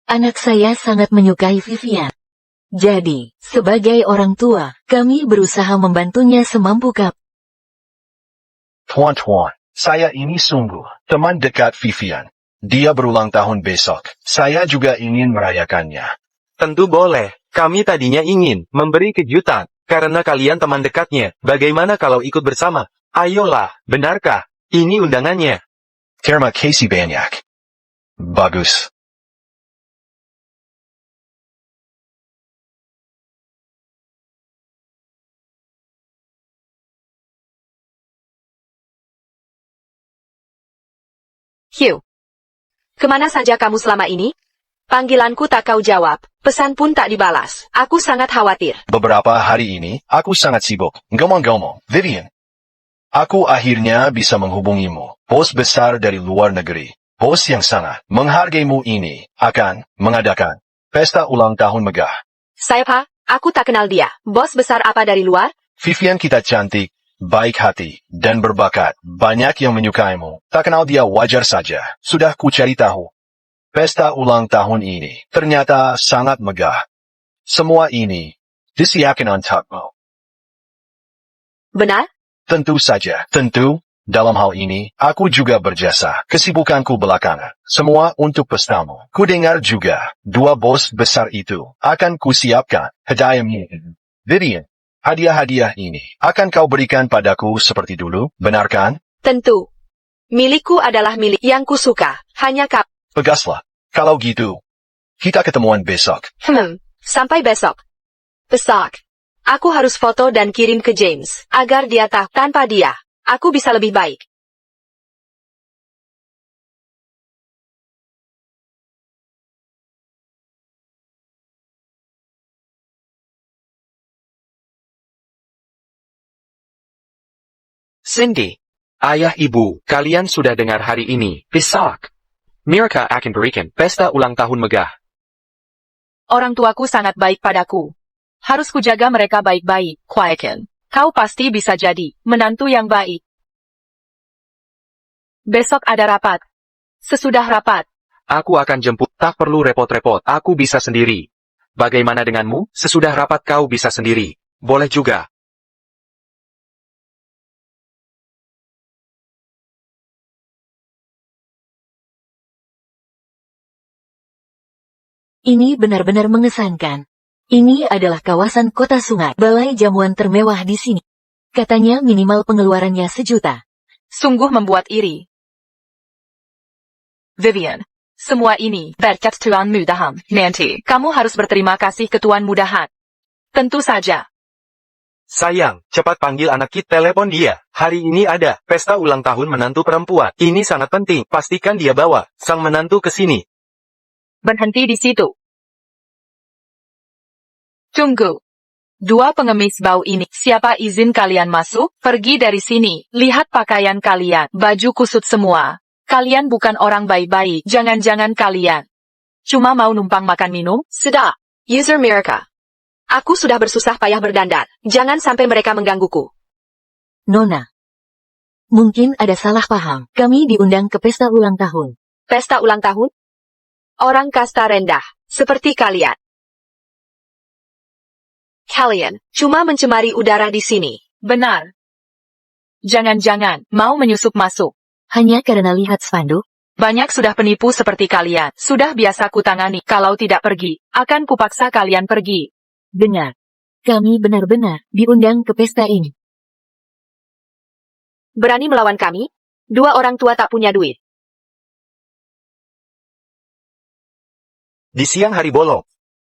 Anak saya sangat menyukai Vivian. Jadi, sebagai orang tua, kami berusaha membantunya semampu kami. Tuan-tuan, saya ini sungguh teman dekat Vivian. Dia berulang tahun besok. Saya juga ingin merayakannya. Tentu boleh. Kami tadinya ingin memberi kejutan. Karena kalian teman dekatnya. Bagaimana kalau ikut bersama? Ayolah, benarkah? Ini undangannya. Terima kasih banyak. Bagus. Hugh. Kemana saja kamu selama ini? Panggilanku tak kau jawab, pesan pun tak dibalas. Aku sangat khawatir. Beberapa hari ini, aku sangat sibuk. Ngomong-ngomong, Vivian. Aku akhirnya bisa menghubungimu. Bos besar dari luar negeri. Bos yang sangat menghargaimu ini akan mengadakan pesta ulang tahun megah. Siapa? Aku tak kenal dia. Bos besar apa dari luar? Vivian kita cantik, baik hati, dan berbakat. Banyak yang menyukaimu. Tak kenal dia wajar saja. Sudah ku cari tahu. Pesta ulang tahun ini ternyata sangat megah. Semua ini disiapkan untukmu. Benar? Tentu saja. Tentu, dalam hal ini, aku juga berjasa. Kesibukanku belakangan. Semua untuk pestamu. Ku dengar juga, 2 bos besar itu akan kusiapkan hadiahmu. Vivian, hadiah-hadiah ini akan kau berikan padaku seperti dulu, benar kan? Tentu. Milikku adalah milik yang kusuka. Hanya kau. Bagaslah. Kalau gitu, kita ketemuan besok. Sampai besok. Besok. Aku harus foto dan kirim ke James, agar dia tahu tanpa dia, aku bisa lebih baik. Cindy, ayah ibu, kalian sudah dengar hari ini, besok. Mirka akan berikan pesta ulang tahun megah. Orang tuaku sangat baik padaku. Harus kujaga mereka baik-baik, Qui-Gon. Kau pasti bisa jadi menantu yang baik. Besok ada rapat. Sesudah rapat, Aku akan jemput, tak perlu repot-repot, aku bisa sendiri. Bagaimana denganmu? Sesudah rapat kau bisa sendiri. Boleh juga. Ini benar-benar mengesankan. Ini adalah kawasan kota sungai. Balai jamuan termewah di sini. Katanya minimal pengeluarannya 1 juta. sungguh membuat iri. Vivian, semua ini berkat Tuan Mudahan. Nanti, kamu harus berterima kasih ke Tuan Mudahan. Tentu saja. Sayang, cepat panggil anak kita, telepon dia. Hari ini ada pesta ulang tahun menantu perempuan. Ini sangat penting, pastikan dia bawa sang menantu ke sini. Berhenti di situ. Tunggu. 2 pengemis bau ini, siapa izin kalian masuk? Pergi dari sini. Lihat pakaian kalian, baju kusut semua. Kalian bukan orang baik-baik, jangan-jangan kalian cuma mau numpang makan minum? Sudah. User Mirka. Aku sudah bersusah payah berdandan. Jangan sampai mereka menggangguku. Nona. Mungkin ada salah paham. Kami diundang ke pesta ulang tahun. Pesta ulang tahun? Orang kasta rendah, seperti kalian. Kalian cuma mencemari udara di sini. Benar. Jangan-jangan mau menyusup masuk. Hanya karena lihat spanduk? Banyak sudah penipu seperti kalian. Sudah biasa kutangani. Kalau tidak pergi, akan kupaksa kalian pergi. Benar. Kami benar-benar diundang ke pesta ini. Berani melawan kami? 2 orang tua tak punya duit. Di siang hari bolong.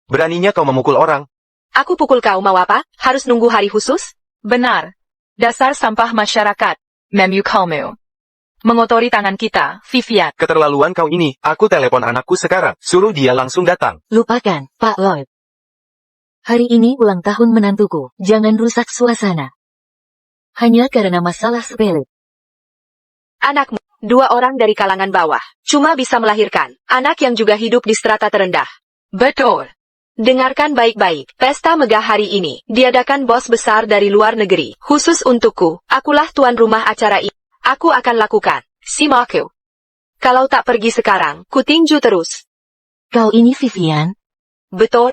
Beraninya kau memukul orang. Aku pukul kau mau apa? Harus nunggu hari khusus? Benar. Dasar sampah masyarakat. Memu kamu. Mengotori tangan kita, Vivian. Keterlaluan kau ini, aku telepon anakku sekarang. Suruh dia langsung datang. Lupakan, Pak Lloyd. Hari ini ulang tahun menantuku. Jangan rusak suasana. Hanya karena masalah sepele. Anakmu, 2 orang dari kalangan bawah, cuma bisa melahirkan anak yang juga hidup di strata terendah. Betul. Dengarkan baik-baik, pesta megah hari ini diadakan bos besar dari luar negeri, khusus untukku. Akulah tuan rumah acara ini. Aku akan lakukan. Simaku. Kalau tak pergi sekarang, kutinju terus. Kau ini Vivian? Betul.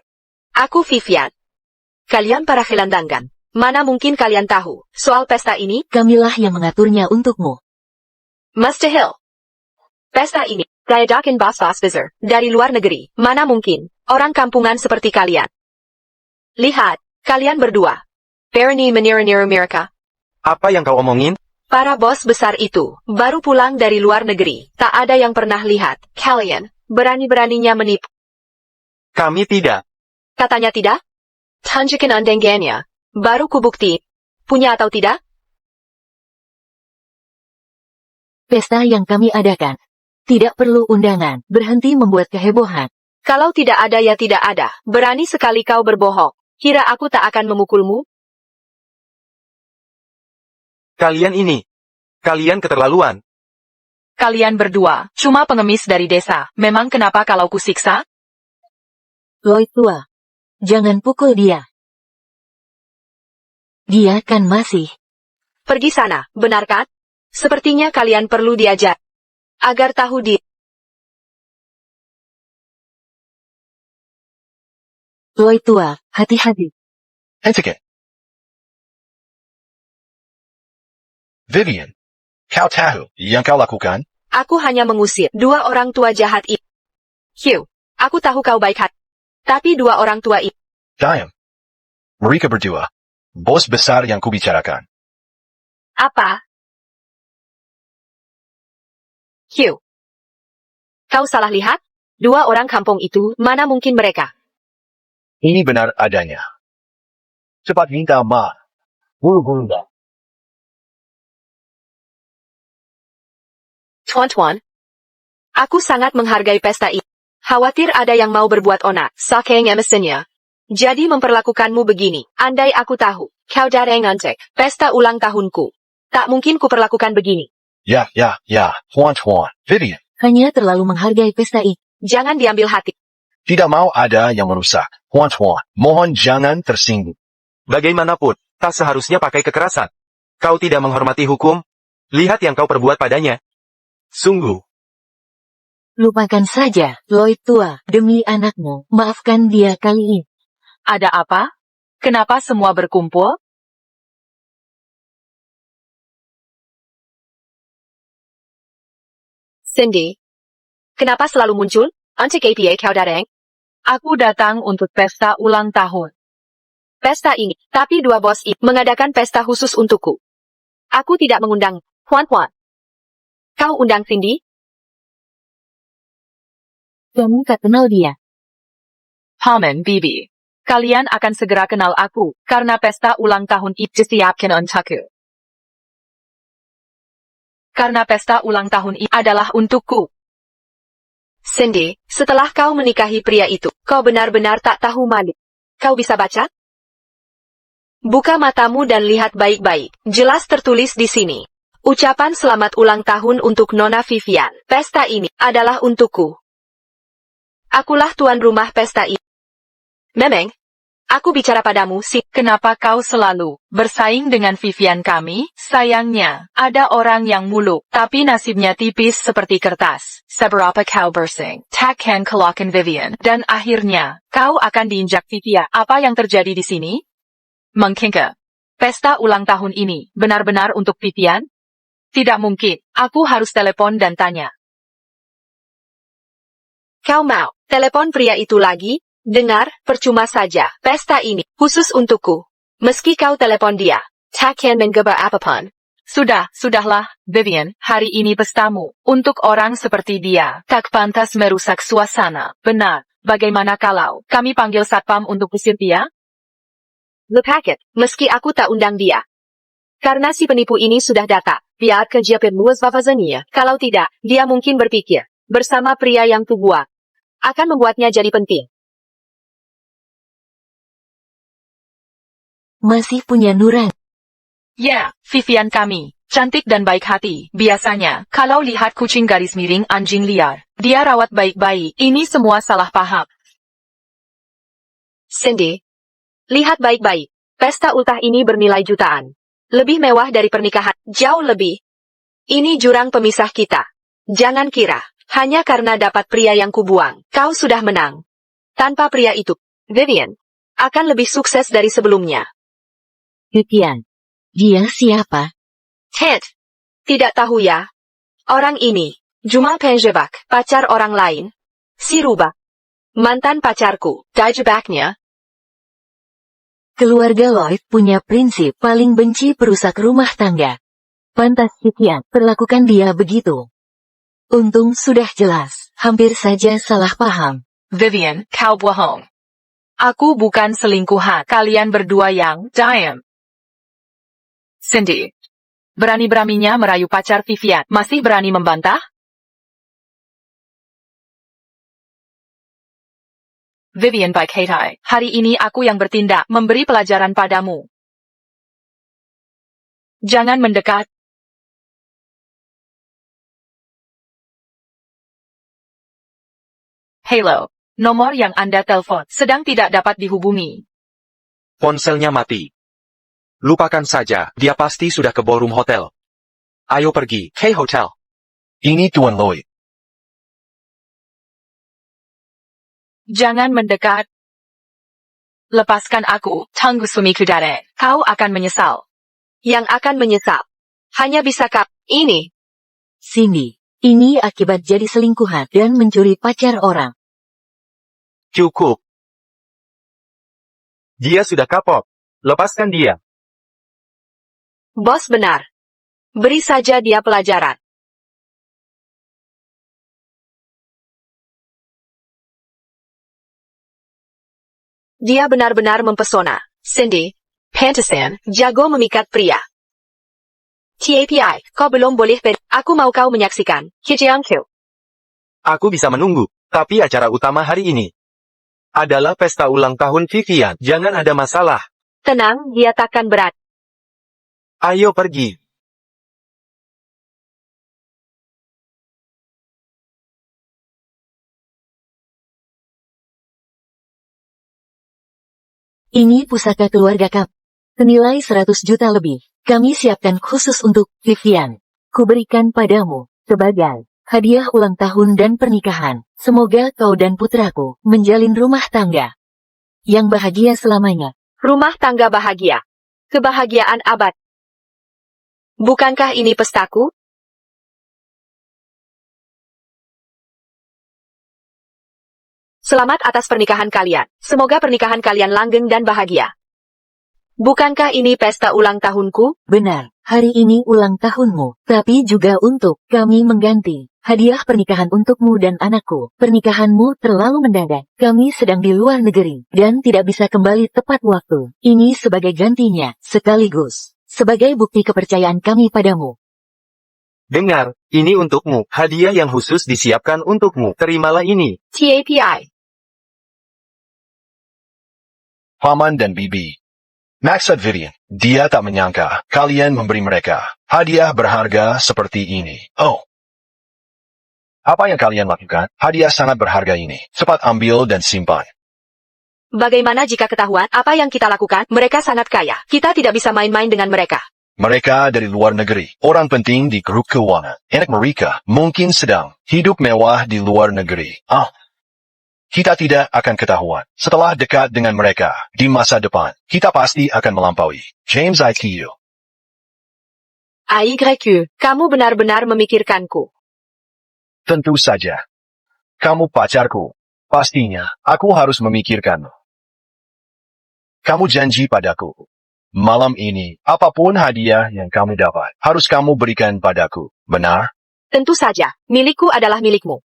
Aku Vivian. Kalian para gelandangan. Mana mungkin kalian tahu soal pesta ini? Kamilah yang mengaturnya untukmu. Mustahil. Pesta ini diadakan bos-bos besar dari luar negeri. Mana mungkin orang kampungan seperti kalian. Lihat, kalian berdua. Berani menira-nira mereka. Apa yang kau omongin? Para bos besar itu baru pulang dari luar negeri. Tak ada yang pernah lihat. Kalian berani-beraninya menipu. Kami tidak. Katanya tidak? Tunjukkan undangannya. Baru kubukti. Punya atau tidak? Pesta yang kami adakan. Tidak perlu undangan. Berhenti membuat kehebohan. Kalau tidak ada ya tidak ada. Berani sekali kau berbohong. Kira aku tak akan memukulmu? Kalian ini. Kalian keterlaluan. Kalian berdua, cuma pengemis dari desa. Memang kenapa kalau kusiksa? Lloyd tua. Jangan pukul dia. Dia kan masih Pergi sana, benar kan? Sepertinya kalian perlu diajar. Agar tahu Lloyd tua, hati-hati. Etiquette. Vivian, kau tahu yang kau lakukan? Aku hanya mengusir dua orang tua jahat itu. Hugh, aku tahu kau baik hati. Tapi dua orang tua itu. Diam. Mereka berdua. Bos besar yang kubicarakan. Apa? Hugh. Kau salah lihat? Dua orang kampung itu, mana mungkin mereka? Ini benar adanya. Cepat minta maaf. Bulu-bulu. Tuan-tuan. Aku sangat menghargai pesta ini. Khawatir ada yang mau berbuat onak, saking emosinya. Jadi memperlakukanmu begini. Andai aku tahu, kau datang untuk pesta ulang tahunku. Tak mungkin kuperlakukan begini. Ya, Tuan-tuan. Vivian, Hanya terlalu menghargai pesta ini. Jangan diambil hati. tidak mau ada yang merusak. Tuan-tuan, mohon jangan tersinggung. Bagaimanapun, tak seharusnya pakai kekerasan. Kau tidak menghormati hukum? Lihat yang kau perbuat padanya. Sungguh. Lupakan saja, Lloyd tua, demi anakmu, maafkan dia kali ini. Ada apa? Kenapa semua berkumpul? Cindy. Kenapa selalu muncul? Untuk apa kau datang? Aku datang untuk pesta ulang tahun. Pesta ini, tapi dua bos itu mengadakan pesta khusus untukku. Aku tidak mengundang, Puan-Puan. Kau undang Cindy? Kamu tak kenal dia. Paman Bibi. Kalian akan segera kenal aku, karena pesta ulang tahun itu disiapkan untukku. Karena pesta ulang tahun ini adalah untukku. Cindy, setelah kau menikahi pria itu, kau benar-benar tak tahu malu. Kau bisa baca? Buka matamu dan lihat baik-baik. Jelas tertulis di sini. Ucapan selamat ulang tahun untuk Nona Vivian. Pesta ini adalah untukku. Akulah tuan rumah pesta ini. Memang, aku bicara padamu sih. Kenapa kau selalu bersaing dengan Vivian kami? Sayangnya, ada orang yang muluk, tapi nasibnya tipis seperti kertas. Seberapa kau bersaing, takkan kalahkan Vivian, dan akhirnya, kau akan diinjak Vivian. Apa yang terjadi di sini? Mengkingka. Pesta ulang tahun ini, benar-benar untuk Vivian? Tidak mungkin, aku harus telepon dan tanya. Kau mau telepon pria itu lagi? Dengar, percuma saja. Pesta ini khusus untukku. Meski kau telepon dia, takkan mengubah apapun. Sudahlah, Vivian, hari ini pestamu. Untuk orang seperti dia, tak pantas merusak suasana. Benar, bagaimana kalau kami panggil satpam untuk usir dia? Lepaket, meski aku tak undang dia. Karena si penipu ini sudah datang, biar kerja perluas vavazania. Kalau tidak, dia mungkin berpikir, bersama pria yang tua, akan membuatnya jadi penting. Masih punya nurani. Ya, Vivian kami, cantik dan baik hati. Biasanya, kalau lihat kucing garis miring anjing liar, dia rawat baik-baik. Ini semua salah paham. Cindy, lihat baik-baik. Pesta ultah ini bernilai jutaan. Lebih mewah dari pernikahan, jauh lebih. Ini jurang pemisah kita. Jangan kira, hanya karena dapat pria yang kubuang, kau sudah menang. Tanpa pria itu, Vivian akan lebih sukses dari sebelumnya. Vivian. Dia siapa? Ted, tidak tahu ya. Orang ini, Juma penjebak, pacar orang lain. Si Rubah, mantan pacarku, dijebaknya. Keluarga Lloyd punya prinsip paling benci perusak rumah tangga. Pantas Vivian perlakukan dia begitu. Untung sudah jelas, hampir saja salah paham. Vivian, kau bohong. Aku bukan selingkuhan. Kalian berdua yang diam. Cindy. Berani-beraninya merayu pacar Vivian. Masih berani membantah? Vivian baik hati. Hari ini aku yang bertindak memberi pelajaran padamu. Jangan mendekat. Hello. Nomor yang Anda telepon sedang tidak dapat dihubungi. Ponselnya mati. Lupakan saja, dia pasti sudah ke ballroom hotel. Ayo pergi, hey hotel. Ini Tuan Lloyd. Jangan mendekat. Lepaskan aku, tunggu suamiku dari. Kau akan menyesal. Yang akan menyesal. Hanya bisa kap, ini. Cindy, ini akibat jadi selingkuhan dan mencuri pacar orang. Cukup. Dia sudah kapok. Lepaskan dia. Bos benar. Beri saja dia pelajaran. Dia benar-benar mempesona. Cindy, Pantesan, jago memikat pria. TAPI, kau belum boleh aku mau kau menyaksikan. Kijiangku. Aku bisa menunggu, tapi acara utama hari ini adalah pesta ulang tahun Vivian. Jangan ada masalah. Tenang, dia takkan berat. Ayo pergi. Ini pusaka keluarga Kap. Senilai 100 juta lebih. Kami siapkan khusus untuk Vivian. Kuberikan padamu, sebagai hadiah ulang tahun dan pernikahan. Semoga kau dan putraku menjalin rumah tangga yang bahagia selamanya. Rumah tangga bahagia. Kebahagiaan abad. Bukankah ini pestaku? Selamat atas pernikahan kalian. Semoga pernikahan kalian langgeng dan bahagia. Bukankah ini pesta ulang tahunku? Benar, hari ini ulang tahunmu, tapi juga untuk kami mengganti hadiah pernikahan untukmu dan anakku. Pernikahanmu terlalu mendadak. Kami sedang di luar negeri dan tidak bisa kembali tepat waktu. Ini sebagai gantinya, sekaligus sebagai bukti kepercayaan kami padamu. Dengar, ini untukmu. Hadiah yang khusus disiapkan untukmu. Terimalah ini. TAPI. Paman dan Bibi. Maksud Vivian, dia tak menyangka kalian memberi mereka hadiah berharga seperti ini. Oh. Apa yang kalian lakukan? Hadiah sangat berharga ini. Cepat ambil dan simpan. Bagaimana jika ketahuan apa yang kita lakukan? Mereka sangat kaya. Kita tidak bisa main-main dengan mereka. Mereka dari luar negeri, orang penting di grup keuangan. Anak mereka mungkin sedang hidup mewah di luar negeri. Kita tidak akan ketahuan. Setelah dekat dengan mereka, di masa depan, kita pasti akan melampaui. James IQ. AYQ, kamu benar-benar memikirkanku. Tentu saja. Kamu pacarku. Pastinya, aku harus memikirkanmu. Kamu janji padaku. Malam ini, apapun hadiah yang kamu dapat, harus kamu berikan padaku. Benar? Tentu saja, milikku adalah milikmu.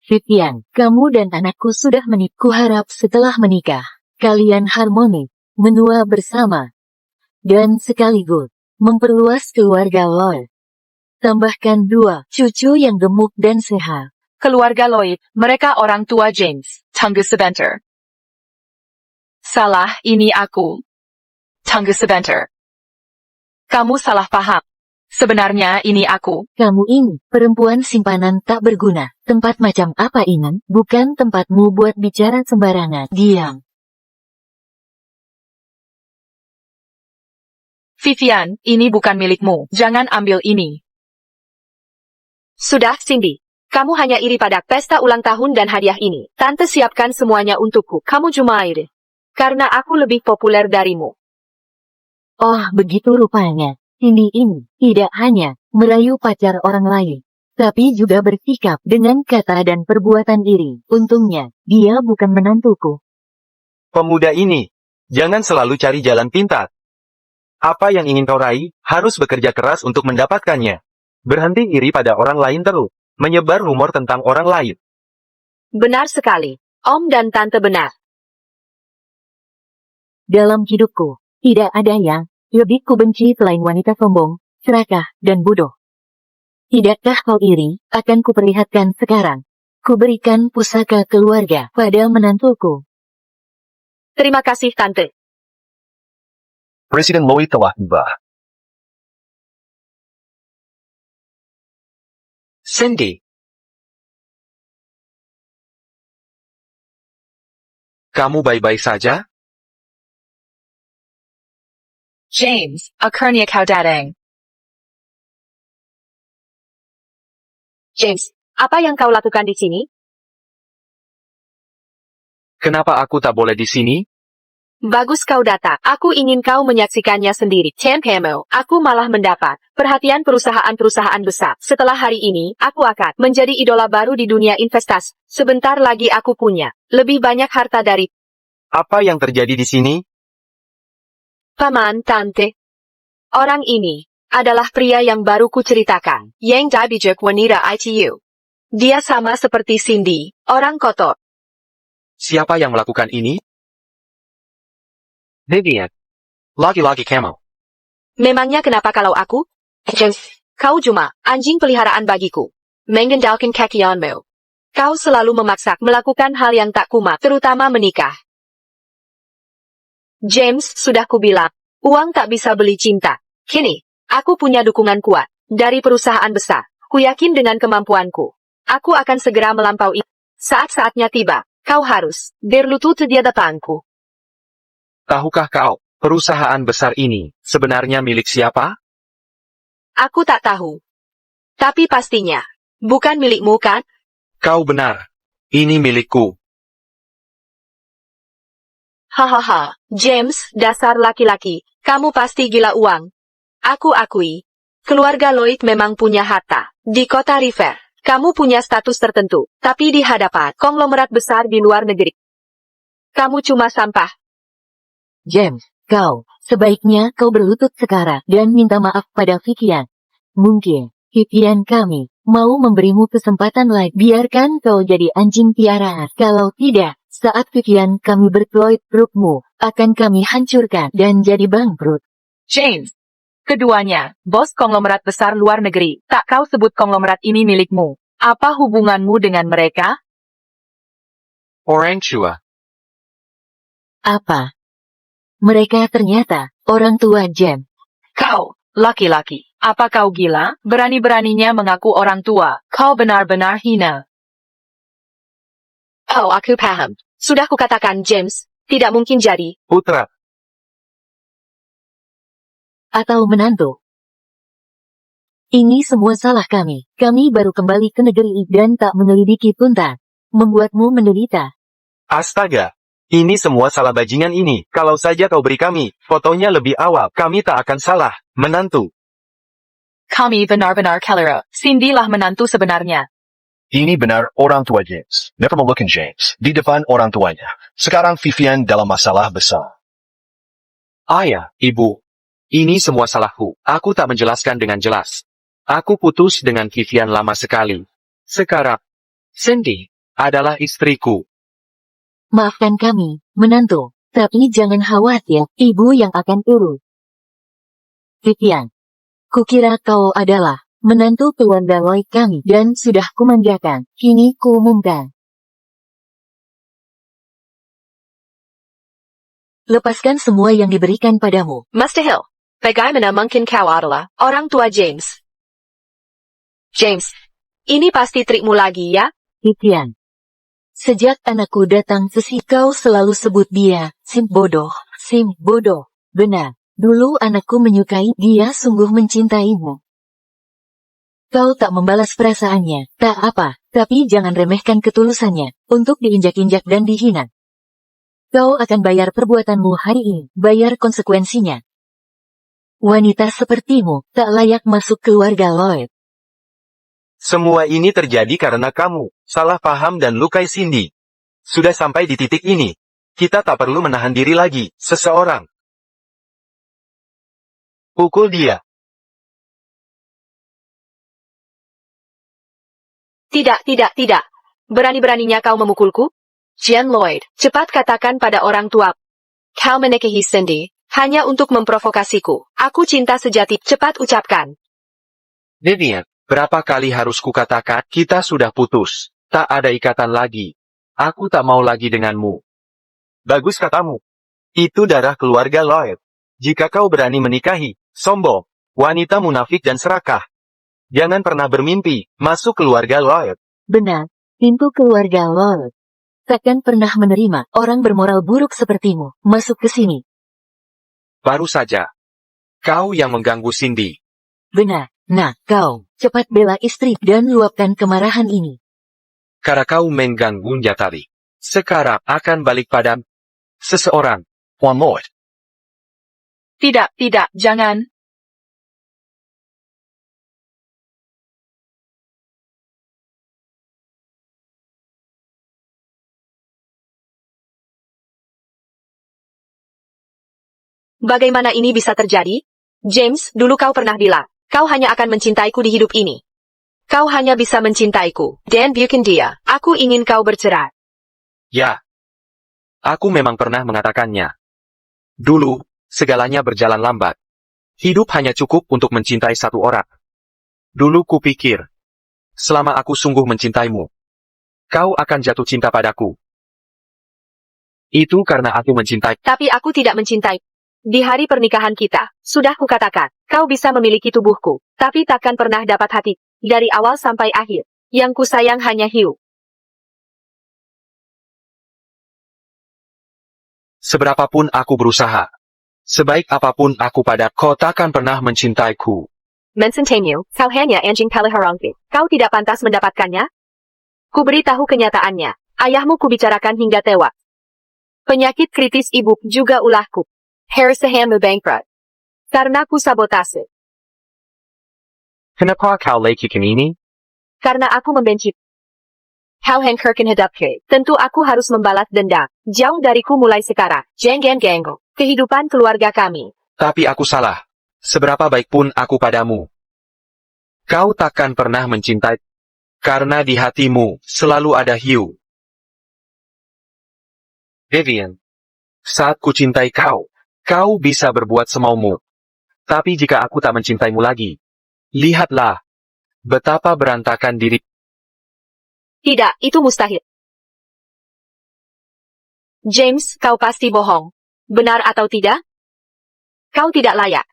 Vivian, kamu dan anakku sudah menikah. Kuharap setelah menikah, kalian harmonis, menua bersama, dan sekaligus memperluas keluarga Lloyd. Tambahkan 2 cucu yang gemuk dan sehat. Keluarga Lloyd, mereka orang tua James. Tunggu sebentar. Salah, ini aku. Tunggu sebentar. Kamu salah paham. Sebenarnya ini aku. Kamu ini, perempuan simpanan tak berguna. Tempat macam apa ini? Bukan tempatmu buat bicara sembarangan. Diam. Vivian, ini bukan milikmu. Jangan ambil ini. Sudah, Cindy. Kamu hanya iri pada pesta ulang tahun dan hadiah ini. Tante siapkan semuanya untukku. Kamu cuma iri. Karena aku lebih populer darimu. Oh, begitu rupanya. Cindy ini tidak hanya merayu pacar orang lain, tapi juga bersikap dengan kata dan perbuatan iri. Untungnya, dia bukan menantuku. Pemuda ini, jangan selalu cari jalan pintas. Apa yang ingin kau raih, harus bekerja keras untuk mendapatkannya. Berhenti iri pada orang lain terus, menyebar rumor tentang orang lain. Benar sekali. Om dan Tante benar. Dalam hidupku, tidak ada yang lebih kubenci selain wanita sombong, serakah, dan bodoh. Tidakkah kau iri, akan kuperlihatkan sekarang. Kuberikan pusaka keluarga pada menantuku. Terima kasih, Tante. Presiden Lloyd telah tiba. Cindy. Kamu baik-baik saja? James, akhirnya kau datang. James, apa yang kau lakukan di sini? Kenapa aku tak boleh di sini? Bagus kau datang. Aku ingin kau menyaksikannya sendiri. Cemo, aku malah mendapat perhatian perusahaan-perusahaan besar. Setelah hari ini, aku akan menjadi idola baru di dunia investasi. Sebentar lagi aku punya lebih banyak harta dari Apa yang terjadi di sini? Paman Tante. Orang ini adalah pria yang baru kuceritakan. Yang bijak wanita ITU. Dia sama seperti Cindy, orang kotor. Siapa yang melakukan ini? Vivian. Laki-laki kamu. Memangnya kenapa kalau aku? James, kau cuma anjing peliharaan bagiku. Mengendalikan kakianmu. Kau selalu memaksa melakukan hal yang tak kumat, terutama menikah. James, sudah kubilang, uang tak bisa beli cinta. Kini, aku punya dukungan kuat dari perusahaan besar. Ku yakin dengan kemampuanku, aku akan segera melampaui. Saat-saatnya tiba, kau harus berlutut di depanku. Tahukah kau, perusahaan besar ini sebenarnya milik siapa? Aku tak tahu. Tapi pastinya, bukan milikmu kan? Kau benar. Ini milikku. Hahaha, James, dasar laki-laki, kamu pasti gila uang. Aku akui, keluarga Lloyd memang punya harta. Di kota River, kamu punya status tertentu, tapi di hadapan konglomerat besar di luar negeri, kamu cuma sampah. James, sebaiknya kau berlutut sekarang dan minta maaf pada Vivian. Mungkin, Vivian kami mau memberimu kesempatan lagi. Biarkan kau jadi anjing piaraan. Kalau tidak, saat Vivian kami berkeloid perutmu, akan kami hancurkan dan jadi bangkrut. James. Keduanya, bos konglomerat besar luar negeri. Tak kau sebut konglomerat ini milikmu. Apa hubunganmu dengan mereka? Orang tua. Apa? Mereka ternyata orang tua James. Kau, laki-laki. Apa kau gila? Berani-beraninya mengaku orang tua. Kau benar-benar hina. Oh, aku paham. Sudah kukatakan James, tidak mungkin jadi. Putra. Atau menantu. Ini semua salah kami. Kami baru kembali ke negeri dan tak menyelidiki tuntas. Membuatmu menderita. Astaga. Ini semua salah bajingan ini. Kalau saja kau beri kami fotonya lebih awal, kami tak akan salah. Menantu. Kami benar-benar kelera. Cindy lah menantu sebenarnya. Ini benar orang tua James. Never melukin James di depan orang tuanya. Sekarang Vivian dalam masalah besar. Ayah, ibu. Ini semua salahku. Aku tak menjelaskan dengan jelas. Aku putus dengan Vivian lama sekali. Sekarang, Cindy adalah istriku. Maafkan kami, menantu. Tapi jangan khawatir, ibu yang akan urus. Vivian. Kukira kau adalah menantu keluarga Lloyd kami dan sudah kumanjakan. Kini kuumumkan. Lepaskan semua yang diberikan padamu. Master Hill, bagaimana mungkin kau adalah orang tua James? James, ini pasti trikmu lagi ya? Vivian. Sejak anakku datang ke sini, kau selalu sebut dia, Sim bodoh. Benar, dulu anakku menyukai dia, sungguh mencintaimu. Kau tak membalas perasaannya, tak apa, tapi jangan remehkan ketulusannya, untuk diinjak-injak dan dihina. Kau akan bayar perbuatanmu hari ini, bayar konsekuensinya. Wanita sepertimu, tak layak masuk keluarga Lloyd. Semua ini terjadi karena kamu salah paham dan lukai Cindy. Sudah sampai di titik ini. Kita tak perlu menahan diri lagi. Seseorang. Pukul dia. Tidak. Berani-beraninya kau memukulku? Jean Lloyd, cepat katakan pada orang tua. Kau menikahi Cindy, hanya untuk memprovokasiku. Aku cinta sejati, cepat ucapkan. Vivian, berapa kali harus kukatakan, kita sudah putus. Tak ada ikatan lagi. Aku tak mau lagi denganmu. Bagus katamu. Itu darah keluarga Lloyd. Jika kau berani menikahi, sombong, wanita munafik dan serakah. Jangan pernah bermimpi masuk keluarga Lloyd. Benar, pintu keluarga Lloyd. Takkan pernah menerima orang bermoral buruk sepertimu masuk ke sini. Baru saja. Kau yang mengganggu Cindy. Benar. Nah, kau, cepat bela istri dan luapkan kemarahan ini. Karena kau mengganggunya tadi. Sekarang akan balik pada seseorang. One Lord. Tidak, jangan. Bagaimana ini bisa terjadi? James, dulu kau pernah bilang, kau hanya akan mencintaiku di hidup ini. Kau hanya bisa mencintaiku, dan bukan dia. Aku ingin kau bercerai. Ya. Aku memang pernah mengatakannya. Dulu, segalanya berjalan lambat. Hidup hanya cukup untuk mencintai satu orang. Dulu kupikir, selama aku sungguh mencintaimu, kau akan jatuh cinta padaku. Itu karena aku mencintai. Tapi aku tidak mencintai. Di hari pernikahan kita, sudah kukatakan, kau bisa memiliki tubuhku, tapi takkan pernah dapat hati, dari awal sampai akhir. Yang kusayang hanya Hugh. Seberapapun aku berusaha, sebaik apapun aku pada kau takkan pernah mencintaiku. Mencintaimu, kau hanya anjing peliharaan. Kau tidak pantas mendapatkannya? Ku beritahu kenyataannya, ayahmu kubicarakan hingga tewas. Penyakit kritis ibu juga ulahku. Harusahmu bankrupt. Karena ku sabotase. Kenapa kau lakukan ini? Karena aku membenci. Kau hancurkan hidupku. Tentu aku harus membalas dendam. Jauh dariku mulai sekarang. Jangan ganggu kehidupan keluarga kami. Tapi aku salah. Seberapa baik pun aku padamu, kau takkan pernah mencintai. Karena di hatimu selalu ada Hugh. Vivian, saat ku cintai kau, kau bisa berbuat semaumu. Tapi jika aku tak mencintaimu lagi, lihatlah betapa berantakan diri. Tidak, itu mustahil. James, kau pasti bohong. Benar atau tidak? Kau tidak layak.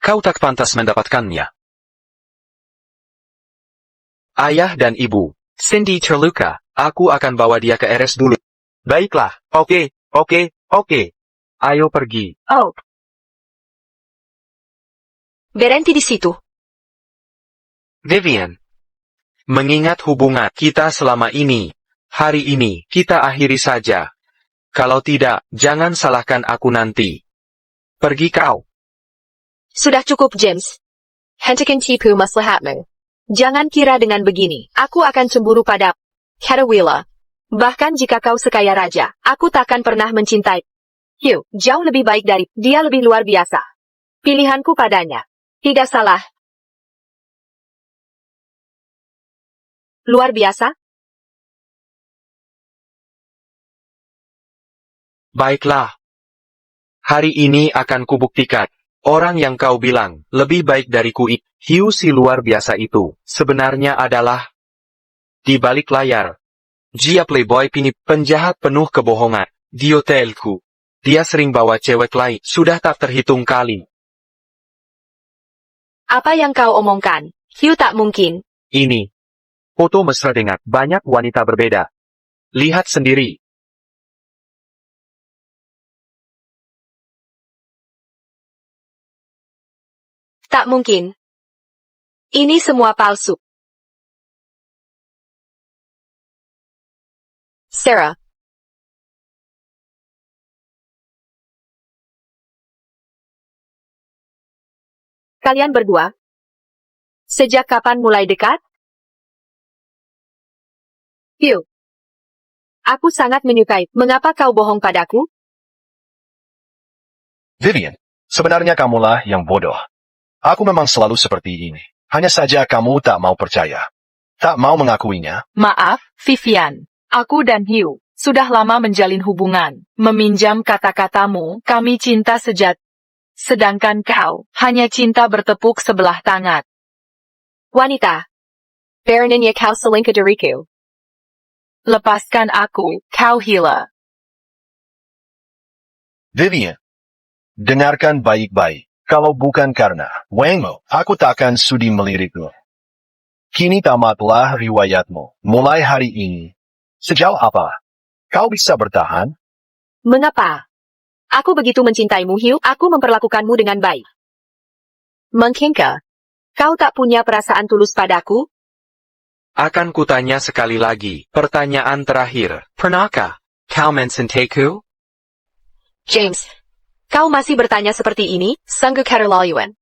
Kau tak pantas mendapatkannya. Ayah dan ibu, Cindy terluka, aku akan bawa dia ke RS dulu. Baiklah, oke. Ayo pergi. Oh. Berhenti di situ. Vivian, mengingat hubungan kita selama ini, hari ini kita akhiri saja. Kalau tidak, jangan salahkan aku nanti. Pergi kau. Sudah cukup, James. Hentikan tipu maslahatmu. Jangan kira dengan begini, aku akan cemburu pada Katawila. Bahkan jika kau sekaya raja, aku takkan pernah mencintai Hugh. Jauh lebih baik dari dia, lebih luar biasa. Pilihanku padanya tidak salah. Luar biasa? Baiklah. Hari ini akan kubuktikan. Orang yang kau bilang, lebih baik dariku Hugh si luar biasa itu, sebenarnya adalah di balik layar. Dia playboy penjahat penuh kebohongan. Di hotelku. Dia sering bawa cewek lain, sudah tak terhitung kali. Apa yang kau omongkan? Hugh tak mungkin. Ini. Foto mesra dengan banyak wanita berbeda. Lihat sendiri. Tak mungkin. Ini semua palsu. Sarah. Kalian berdua? Sejak kapan mulai dekat? Hugh. Aku sangat menyukai. Mengapa kau bohong padaku? Vivian, sebenarnya kamulah yang bodoh. Aku memang selalu seperti ini. Hanya saja kamu tak mau percaya. Tak mau mengakuinya. Maaf, Vivian. Aku dan Hugh sudah lama menjalin hubungan. Meminjam kata-katamu, kami cinta sejati. Sedangkan kau hanya cinta bertepuk sebelah tangan. Wanita. Baronnya kau selingkuh dariku. Lepaskan aku, kau gila. Vivian, dengarkan baik-baik. Kalau bukan karena wengmu, aku tak akan sudi melirikmu. Kini tamatlah riwayatmu. Mulai hari ini. Sejauh apa kau bisa bertahan? Mengapa? Aku begitu mencintaimu, Hugh. Aku memperlakukanmu dengan baik. Mungkinkah kau tak punya perasaan tulus padaku? Akan kutanya sekali lagi, pertanyaan terakhir. Pernahkah kau mencintaiku? James, kau masih bertanya seperti ini? Sungguh keterlaluan.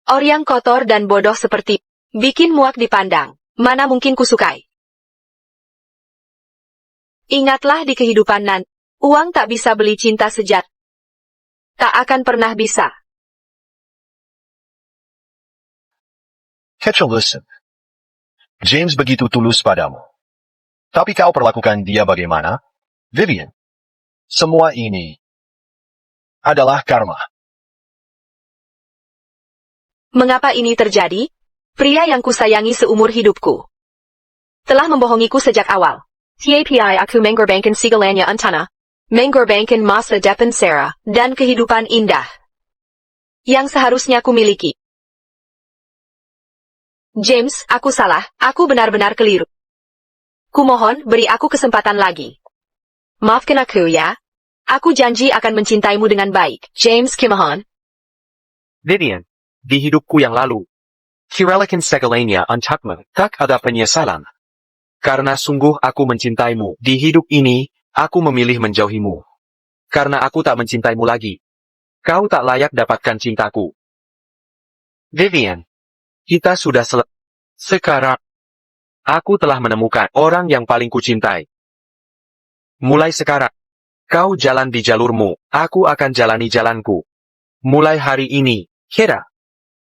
Orang kotor dan bodoh seperti bikin muak dipandang. Mana mungkin kusukai? Ingatlah di kehidupan nanti, uang tak bisa beli cinta sejati. Tak akan pernah bisa. Ketchel, listen. James begitu tulus padamu. Tapi kau perlakukan dia bagaimana? Vivian, semua ini adalah karma. Mengapa ini terjadi? Pria yang kusayangi seumur hidupku telah membohongiku sejak awal. Tapi aku mengorbankan segalanya antana, mengorbankan masa depan Sarah, dan kehidupan indah yang seharusnya kumiliki. James, aku salah, aku benar-benar keliru. Kumohon, beri aku kesempatan lagi. Maafkan aku ya. Aku janji akan mencintaimu dengan baik. James, kumohon. Vivian, di hidupku yang lalu, kiralakan segalanya untukmu, tak ada penyesalan. Karena sungguh aku mencintaimu, di hidup ini, aku memilih menjauhimu. Karena aku tak mencintaimu lagi. Kau tak layak dapatkan cintaku. Vivian, kita sudah selesai. Sekarang, aku telah menemukan orang yang paling kucintai. Mulai sekarang, kau jalan di jalurmu, aku akan jalani jalanku. Mulai hari ini, kita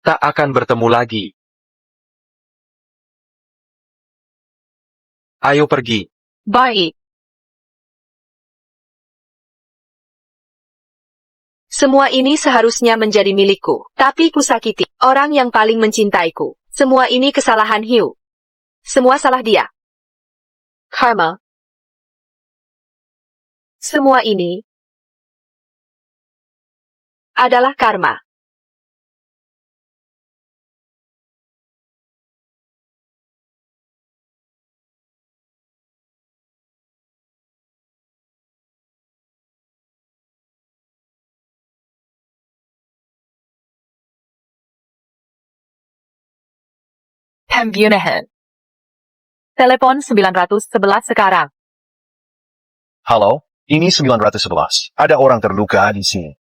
tak akan bertemu lagi. Ayo pergi. Baik. Semua ini seharusnya menjadi milikku, tapi kusakiti orang yang paling mencintaiku. Semua ini kesalahan Hugh. Semua salah dia. Karma. Semua ini adalah karma. Pembunuhan. Telepon 911 sekarang. Halo, ini 911. Ada orang terluka di sini.